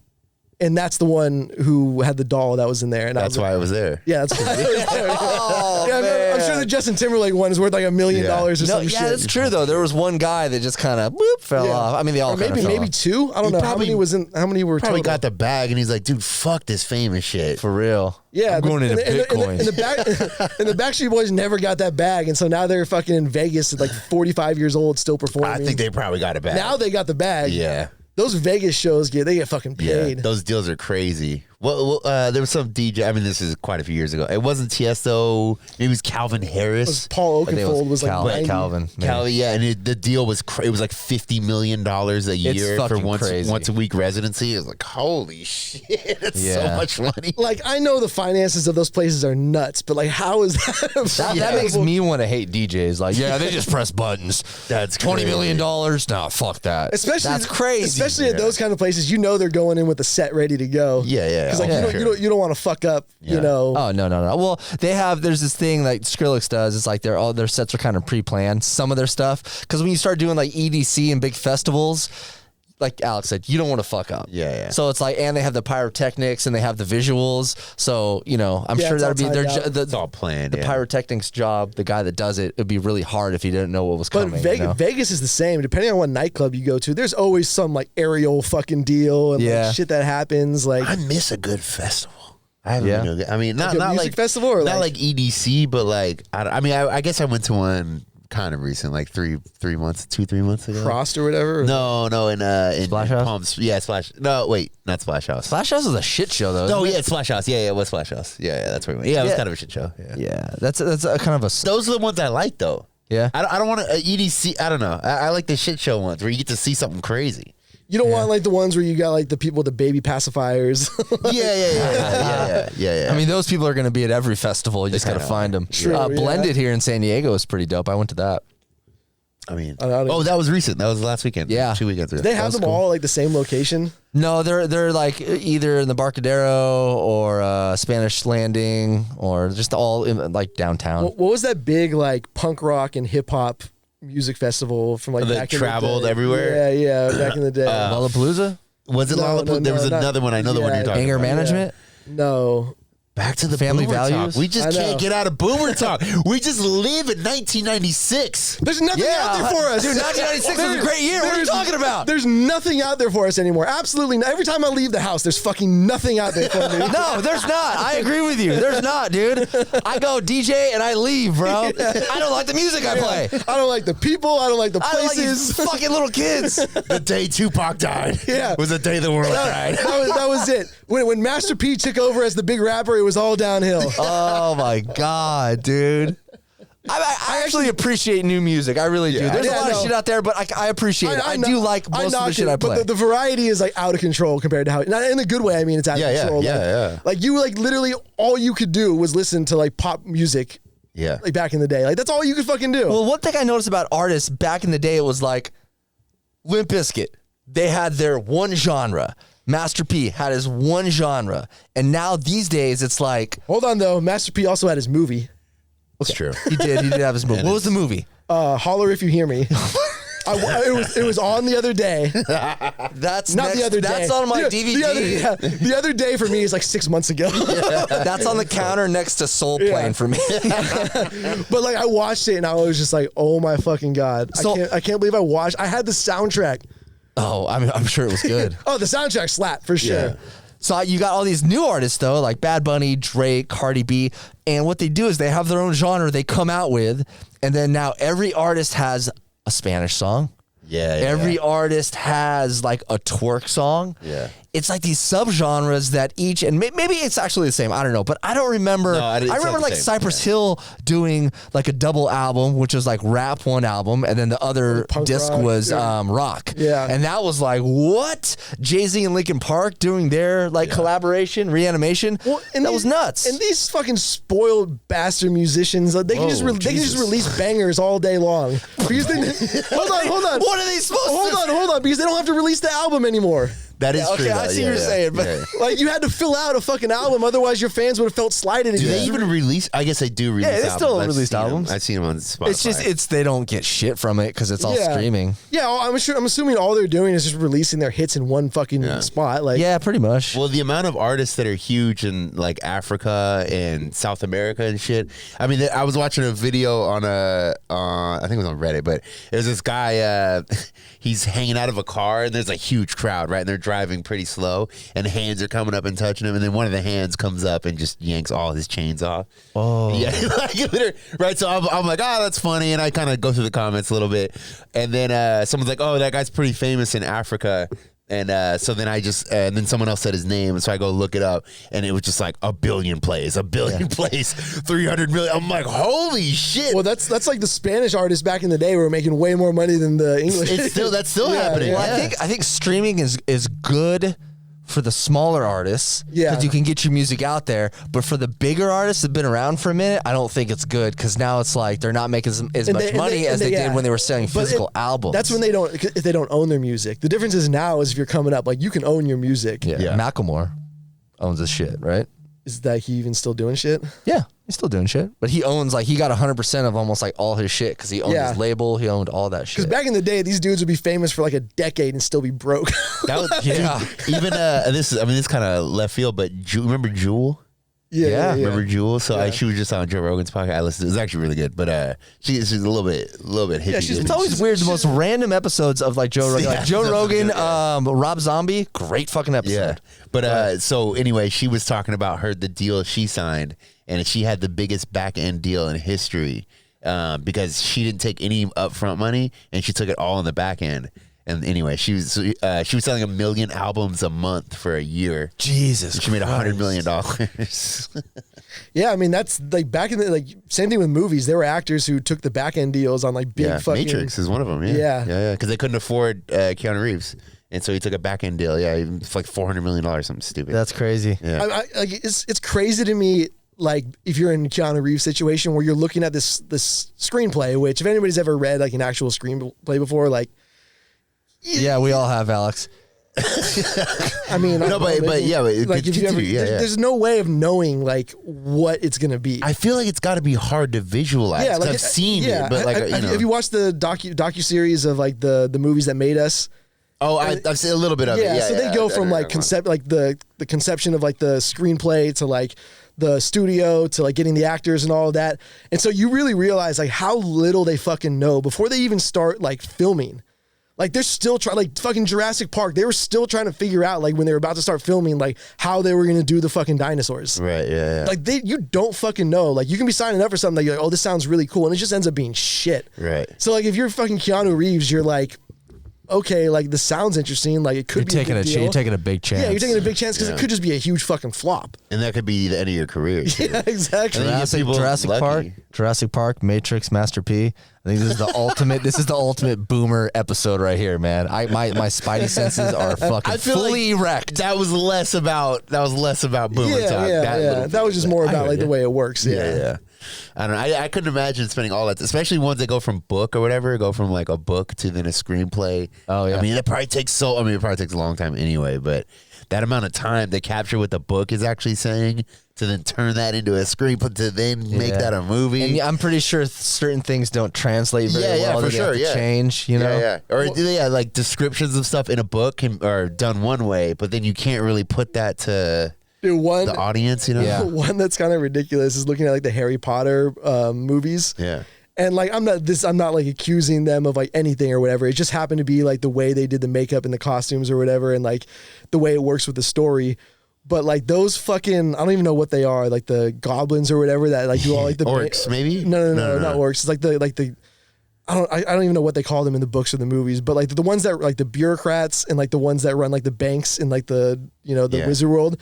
and that's the one who had the doll that was in there. And That's why I was there. Yeah, that's why I was there. Oh, Yeah, I'm sure the Justin Timberlake one is worth like $1 million or No, some yeah, shit. that's true though. There was one guy that just kind of fell Yeah. off. I mean, they all Or kind of maybe fell off. two. I don't He know probably- how many were Probably total. got the bag, and he's like, "Dude, fuck this famous shit." For real. Yeah, I'm going into Bitcoin. And the Backstreet Boys never got that bag, and so now they're fucking in Vegas at like 45 years old, still performing. I think they probably got a bag. now they got the bag. Yeah. Those Vegas shows they get fucking Yeah. paid. Those deals are crazy. Well, there was some DJ. I mean, this is quite a few years ago. It wasn't Tiesto. Maybe it was Calvin Harris. Paul Oakenfold was like Calvin. Yeah, and the deal was it was like $50 million a year for once a week residency. It was like, holy shit, it's so much money. Like, I know the finances of those places are nuts, but like, how is that? That makes me want to hate DJs. Like, yeah, they just press buttons. That's $20 million. Nah, fuck that. That's crazy. Especially at those kind of places, you know they're going in with the set ready to go. Yeah. Because like you don't want to fuck up. You know. Oh no. Well, there's this thing like Skrillex does. It's like all their sets are kind of pre-planned. Some of their stuff, because when you start doing like EDC and big festivals, like Alex said, you don't want to fuck up. Yeah. So it's like, and they have the pyrotechnics and they have the visuals. So, you know, I'm sure that'd be it's all planned. The pyrotechnics job, the guy that does it, it'd be really hard if he didn't know what was coming. But Vegas is the same. Depending on what nightclub you go to, there's always some like aerial fucking deal and like shit that happens. Like, I miss a good festival. I mean, not music like festival or not like EDC, but like I guess I went to one kind of recent, like 3 months ago. Frost or whatever. No, in Splash House. Palms. Yeah, Splash. No, wait, not Splash House. Splash House is a shit show though. No, yeah, it's Splash House. Yeah, it was Splash House. Yeah, that's where we went. Yeah, it was kind of a shit show. Yeah, that's a kind of a. Those are the ones I like though. Yeah, I don't want to EDC. I don't know. I like the shit show ones where you get to see something crazy. You don't want like the ones where you got like the people with the baby pacifiers. Yeah. I mean, those people are going to be at every festival. You just got to find them. True, Blended here in San Diego is pretty dope. I went to that. I mean, that was recent. That was last weekend. Yeah, 2 weekends ago. They have them all like the same location. No, they're like either in the Barcadero or Spanish Landing or just all in like downtown. What was that big like punk rock and hip hop music festival from like back traveled in the day? everywhere? Yeah, back in the day. Lollapalooza? Was it Lollapalooza? There was another one. I know the one you're talking Anger about. Management? No. Back to the Family boomer values? talk. We just can't get out of boomer talk. We just live in 1996. There's nothing out there for us. Dude, 1996 was a great year. What are you talking about? There's nothing out there for us anymore. Absolutely not. Every time I leave the house, there's fucking nothing out there for me. No, there's not. I agree with you. There's not, dude. I go DJ and I leave, bro. I don't like the music I play. I don't like the people. I don't like the I don't like places. these fucking little kids. The day Tupac died was the day the world died. That was it. When Master P took over as the big rapper, it was all downhill. Oh my god, dude. I actually appreciate new music. I really do. There's a lot of shit out there, but I appreciate it. I do like most of the shit I play. But the variety is like out of control compared to how, not in a good way. I mean, it's out of control. Like you like literally all you could do was listen to like pop music. Yeah. Like back in the day. Like that's all you could fucking do. Well, one thing I noticed about artists back in the day, it was like Limp Bizkit. They had their one genre. Master P had his one genre. And now these days it's like, hold on though, Master P also had his movie. That's true. He did have his movie. What was the movie? Holler If You Hear Me. It was on the other day. That's not the other day. That's on my DVD. The other day for me is like 6 months ago. That's on the counter next to Soul Plane for me. But like I watched it and I was just like, oh my fucking god! I can't believe I watched. I had the soundtrack. Oh, I'm sure it was good. Oh, the soundtrack slapped for sure. Yeah. So you got all these new artists though, like Bad Bunny, Drake, Cardi B, and what they do is they have their own genre they come out with, and then now every artist has a Spanish song. Every artist has like a twerk song. Yeah. It's like these subgenres that each, and maybe it's actually the same. I don't know, but I don't remember. No, I remember like Cypress Hill doing like a double album, which was like rap one album, and then the other disc was rock. Yeah. And that was like, what? Jay-Z and Linkin Park doing their like collaboration, Reanimation. Well, that was nuts. And these fucking spoiled bastard musicians, they can just release bangers all day long. Because hold on. What are they supposed to? Hold on, because they don't have to release the album anymore. That is true. Okay, I see what you're saying, but like you had to fill out a fucking album, otherwise your fans would have felt slighted. Do they even release? I guess they do release. Yeah, they still release albums. I've seen them on Spotify. It's they don't get shit from it because it's all streaming. Yeah, I'm assuming all they're doing is just releasing their hits in one fucking spot. Like, yeah, pretty much. Well, the amount of artists that are huge in like Africa and South America and shit. I mean, I was watching a video on I think it was on Reddit, but there's this guy. He's hanging out of a car and there's a huge crowd, right? And they're driving pretty slow, and hands are coming up and touching him, and then one of the hands comes up and just yanks all his chains off. Oh, yeah, right. So I'm like, oh, that's funny, and I kind of go through the comments a little bit, and then someone's like, oh, that guy's pretty famous in Africa. And so then I just, and then someone else said his name. And so I go look it up and it was just like 1 billion plays, 300 million. I'm like, holy shit. Well, that's like the Spanish artists back in the day were making way more money than the English. That's still happening. Well, I think streaming is good for the smaller artists because you can get your music out there. But for the bigger artists that have been around for a minute, I don't think it's good because now it's like they're not making as much money as they did when they were selling physical albums. That's when if they don't own their music. The difference is now is if you're coming up, like you can own your music. Yeah. Macklemore owns his shit, right? Is that he even still doing shit? Yeah, he's still doing shit. But he owns, like, he got 100% of almost like all his shit because he owned his label, he owned all that shit. Because back in the day, these dudes would be famous for like a decade and still be broke. That was, even this kind of left field, but remember Jewel? Yeah. Remember Jewel? So she was just on Joe Rogan's podcast. I listened. It was actually really good, but she's a little bit hippie. Yeah, it's always weird. The most random episodes of like Joe Rogan, like Joe Rogan, Rob Zombie, great fucking episode. Yeah, but so anyway, she was talking about the deal she signed, and she had the biggest back end deal in history because she didn't take any upfront money, and she took it all in the back end. And anyway, she was selling 1 million albums a month for a year. Jesus, she made $100 million. Yeah, I mean that's like back in the same thing with movies. There were actors who took the back end deals on like big fucking. Matrix is one of them. Yeah, because they couldn't afford Keanu Reeves, and so he took a back end deal. Yeah, it's like $400 million, something stupid. That's crazy. Yeah, it's crazy to me. Like if you're in a Keanu Reeves situation where you're looking at this screenplay, which if anybody's ever read like an actual screenplay before, like. Yeah, we all have, Alex. I mean, no, but like if you ever, there's no way of knowing like what it's gonna be. I feel like it's got to be hard to visualize. Yeah, like I've seen it, but like have you watched the docu series of like the movies that made us? Oh, I've seen a little bit of it. Yeah, so they go from like the conception of like the screenplay to like the studio to like getting the actors and all of that, and so you really realize like how little they fucking know before they even start like filming. Like they're still trying, like fucking Jurassic Park. They were still trying to figure out, like when they were about to start filming, like how they were gonna do the fucking dinosaurs. Right. Yeah. Like you don't fucking know. Like you can be signing up for something that you're like, oh, this sounds really cool, and it just ends up being shit. Right. So like if you're fucking Keanu Reeves, you're like, okay, like this sounds interesting. Like it could be taking you're taking a big chance. Yeah, you're taking a big chance because it could just be a huge fucking flop. And that could be the end of your career. Yeah, exactly. Jurassic Park, Matrix, Master P. I think this is the ultimate. This is the ultimate boomer episode right here, man. My spidey senses are fucking fully erect. That was less about boomer talk. That was just more about like the way it works. Yeah. I don't know. I couldn't imagine spending all that, especially ones that go from book or whatever, go from like a book to then a screenplay. Oh yeah. I mean, it probably takes a long time anyway, but that amount of time to capture what the book is actually saying to then turn that into a screenplay to then make that a movie. And I'm pretty sure certain things don't translate very well. For sure. Change, you know? Or like descriptions of stuff in a book are done one way, but then you can't really put that to the audience, you know? Yeah. One that's kind of ridiculous is looking at like the Harry Potter movies. Yeah. And like I'm not like accusing them of like anything or whatever. It just happened to be like the way they did the makeup and the costumes or whatever, and like the way it works with the story. But like those fucking, I don't even know what they are, like the goblins or whatever that like do all like the orcs, maybe? No, not orcs. It's like the I don't even know what they call them in the books or the movies, but like the ones that like the bureaucrats and like the ones that run like the banks in like the wizard world.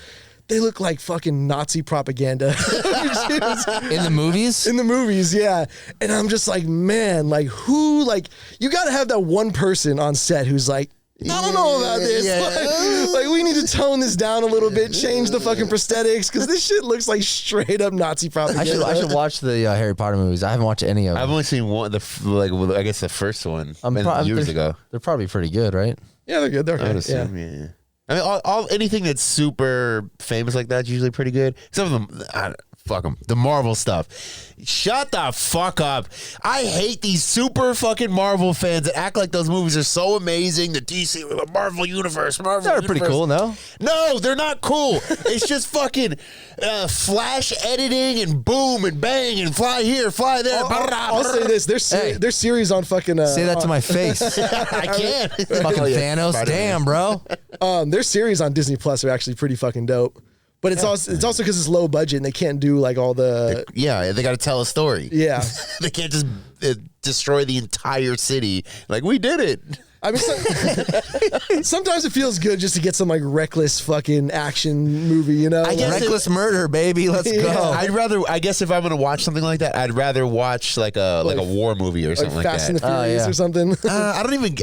They look like fucking Nazi propaganda. In the movies? In the movies, yeah. And I'm just like, man, like who, like, you got to have that one person on set who's like, I don't know about this. Yeah. Like, we need to tone this down a little bit, change the fucking prosthetics, because this shit looks like straight up Nazi propaganda. I should watch the Harry Potter movies. I haven't watched any of them. I've only seen one, I guess the first one years ago. They're probably pretty good, right? Yeah, they're good. They're I would assume, yeah. I mean, anything that's super famous like that's usually pretty good. Some of them, fuck them. The Marvel stuff. Shut the fuck up. I hate these super fucking Marvel fans that act like those movies are so amazing. The DC, the Marvel Universe. They're pretty cool, no? No, they're not cool. It's just fucking flash editing and boom and bang and fly here, fly there. I'll say this. Their series on fucking... say that to my face. I can't. Fucking Thanos. Damn, bro. Their series on Disney Plus are actually pretty fucking dope. But it's also because it's low budget and they can't do like all the... They got to tell a story. Yeah. They can't just destroy the entire city. Like, we did it. I mean, sometimes it feels good just to get some like reckless fucking action movie, you know? I guess Reckless murder, baby. Let's go. I guess if I'm going to watch something like that, I'd rather watch like a war movie or something like Fast and that. the Furious or something.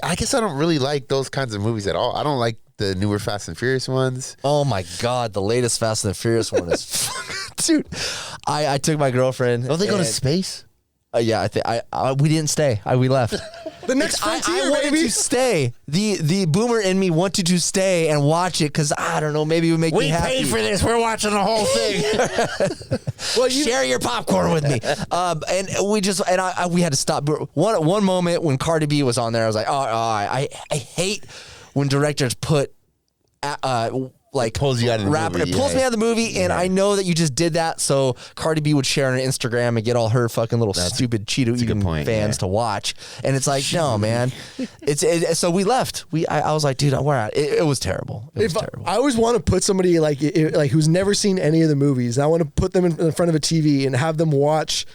I guess I don't really like those kinds of movies at all. I don't like the newer Fast and Furious ones. Oh my God, the latest Fast and the Furious one is, dude. I took my girlfriend. Don't they go to space? Yeah, we didn't stay. We left. The next frontier, I wanted baby. to stay. The boomer in me wanted to stay and watch it because I don't know, maybe it would make me happy. We paid for this. We're watching the whole thing. Well, share your popcorn with me. And we had to stop. One moment when Cardi B was on there, I was like, I hate when directors put like pulls you out of the movie. It pulls me out of the movie, and I know that you just did that, so Cardi B would share on Instagram and get all her fucking little stupid Cheeto eating fans to watch, and it's like, no, man, so we left. I was like, dude, we're out. It was terrible. It was terrible. I always want to put somebody like who's never seen any of the movies. I want to put them in front of a TV and have them watch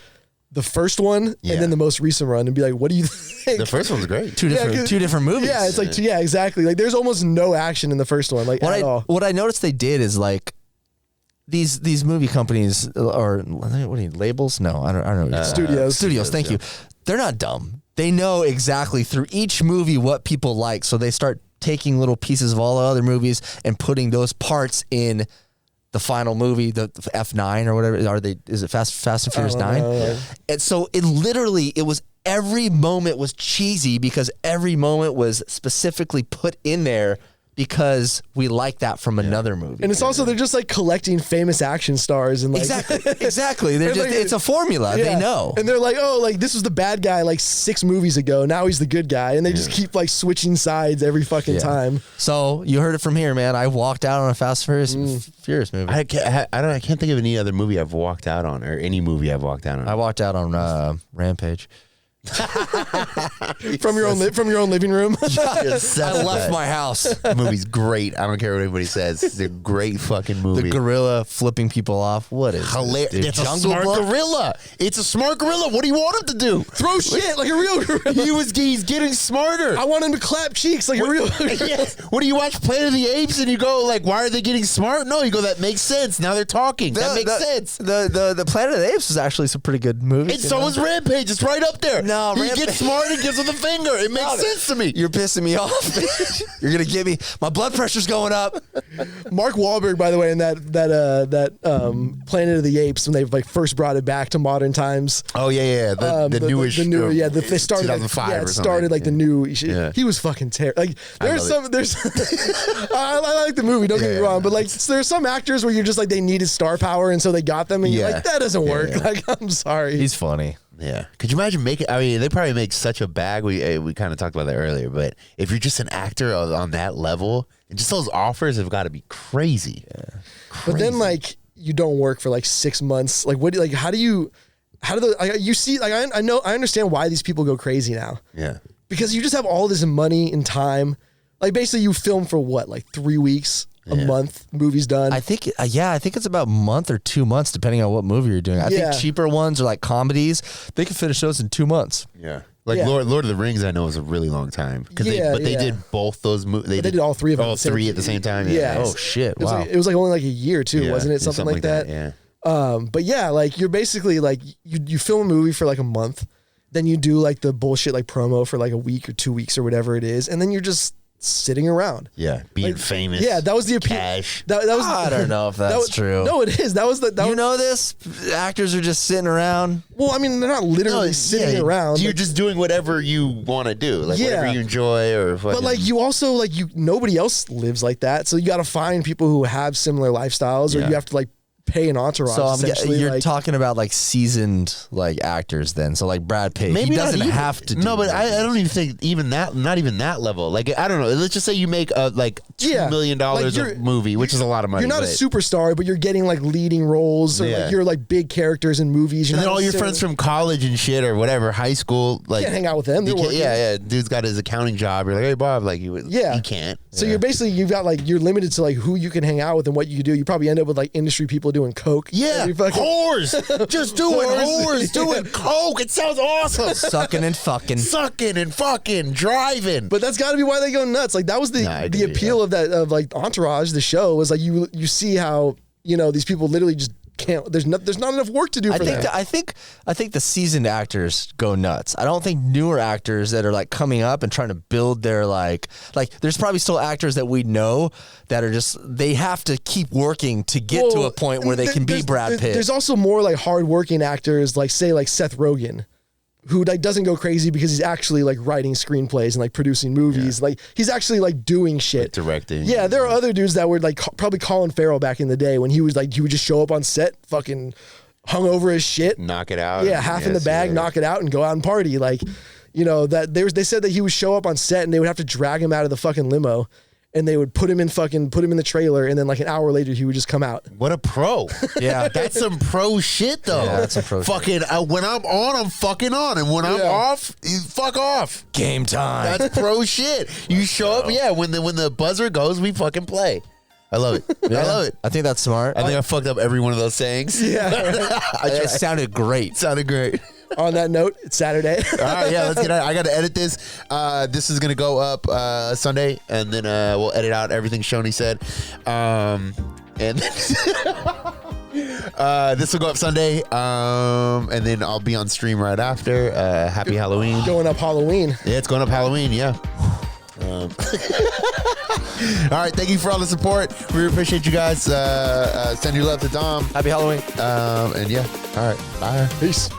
the first one and then the most recent one and be like, what do you think? The first one's great. Two different movies. Yeah, it's like, yeah, exactly. Like there's almost no action in the first one, like at all. What I noticed they did is like these movie companies or what do you labels? No, I don't know. Studios. Thank you. They're not dumb. They know exactly through each movie what people like. So they start taking little pieces of all the other movies and putting those parts in the final movie, the F9 or whatever. Is it Fast and Furious 9? And so it was every moment was cheesy because every moment was specifically put in there because we like that from another movie. And it's also, they're just like collecting famous action stars and like exactly. They're just, it's a formula. They know. And they're like, oh, like this was the bad guy like 6 movies ago. Now he's the good guy. And they just keep like switching sides every fucking time. So you heard it from here, man. I walked out on a Fast and Furious movie. I can't think of any other movie I've walked out on or any movie I've walked out on. I walked out on Rampage. from your own living room. I left my house. The movie's great. I don't care what anybody says. It's a great fucking movie. The gorilla flipping people off. What is hilarious? It's a smart gorilla. It's a smart gorilla. What do you want him to do? Throw shit like a real gorilla. He's getting smarter. I want him to clap cheeks like a real gorilla. Yes. What do you watch Planet of the Apes and you go like, why are they getting smart? No, you go, that makes sense. Now they're talking. That makes sense. The Planet of the Apes was actually some pretty good movies. And so was Rampage. It's right up there. No, he gets smart and gives him the finger. It makes sense to me. You're pissing me off. You're gonna get me. My blood pressure's going up. Mark Wahlberg, by the way, in that Planet of the Apes when they like first brought it back to modern times. Oh yeah. The newish. The newer, they started 2005 like, or it started like the new. Yeah. He was fucking terrible. Like there's I like the movie. Don't get me wrong, but like there's some actors where you're just like they needed star power and so they got them and you're like that doesn't work. Yeah. Like I'm sorry. He's funny. Yeah. Could you imagine making? I mean, they probably make such a bag. We kind of talked about that earlier, but if you're just an actor on that level, and just those offers have got to be crazy. Yeah. But then like you don't work for like 6 months. Like what? Like how do you? How do the? Like, you see? Like I understand why these people go crazy now. Yeah. Because you just have all this money and time. Like basically, you film for what? Like 3 weeks. A month, movie's done. I think it's about a month or 2 months, depending on what movie you're doing. I think cheaper ones are like comedies. They can finish those in 2 months. Yeah. Like Lord of the Rings, I know is a really long time. But they did both those movies. They did all 3 of them. All 3 at the same time. Yeah. Oh shit! Wow. It was like only like a year too, wasn't it? Something like that. Yeah. But yeah, like you're basically like you film a movie for like a month, then you do like the bullshit like promo for like a week or 2 weeks or whatever it is, and then you're just sitting around. Yeah, being famous. Yeah, that was the appeal. Cash. That was. I don't know if that's true. No, it is. That was the. You know this? Actors are just sitting around. Well, I mean, they're not literally sitting around. You're just doing whatever you want to do, like whatever you enjoy, or. But like you also like nobody else lives like that, so you got to find people who have similar lifestyles, or you have to like pay an entourage. So you're talking about like seasoned like actors then. So like Brad Pitt, maybe he doesn't have to do but movies. I don't even think even that, not even that level. Like I don't know. Let's just say you make like $2 million a movie, which is a lot of money. You're not a superstar, but you're getting like leading roles or like you're like big characters in movies. And then all your friends from college and shit or whatever, high school, like you can't hang out with them. Dude's got his accounting job. You're like, hey Bob, like he can't. So you're basically you're limited to like who you can hang out with and what you can do. You probably end up with like industry people doing coke. Yeah, whores, just doing whores, doing coke. It sounds awesome. Sucking and fucking, driving. But that's got to be why they go nuts. Like that was the appeal of that of like Entourage. The show was like you see how these people literally just can't. There's not enough work to do for them. I think the seasoned actors go nuts. I don't think newer actors that are like coming up and trying to build their like there's probably still actors that we know that are just they have to keep working to get to a point where they can be Brad Pitt. There's also more like hardworking actors like say like Seth Rogen, who like doesn't go crazy because he's actually like writing screenplays and like producing movies. Like he's actually like doing shit, like directing. Yeah, there are other dudes that were like probably Colin Farrell back in the day when he would just show up on set, fucking hung over his shit, knock it out. Yeah, half in the bag, knock it out, and go out and party. Like, that they said that he would show up on set and they would have to drag him out of the fucking limo. And they would put him in the trailer, and then like an hour later he would just come out. What a pro! Yeah, that's some pro shit though. Yeah, that's a pro. Fucking when I'm on, I'm fucking on, and when I'm off, fuck off. Game time. That's pro shit. You show up, when the buzzer goes, we fucking play. I love it. I love it. I think that's smart. I think I fucked up every one of those sayings. Yeah, it sounded great. It sounded great. On that note, it's Saturday. All right, let's get out. I got to edit this. This is gonna go up Sunday, and then we'll edit out everything Shoney said. And this will go up Sunday, and then I'll be on stream right after. Happy Halloween. Going up Halloween. Yeah, it's going up Halloween. Yeah. All right, thank you for all the support. We really appreciate you guys. Send your love to Dom. Happy Halloween. And all right, bye. Peace.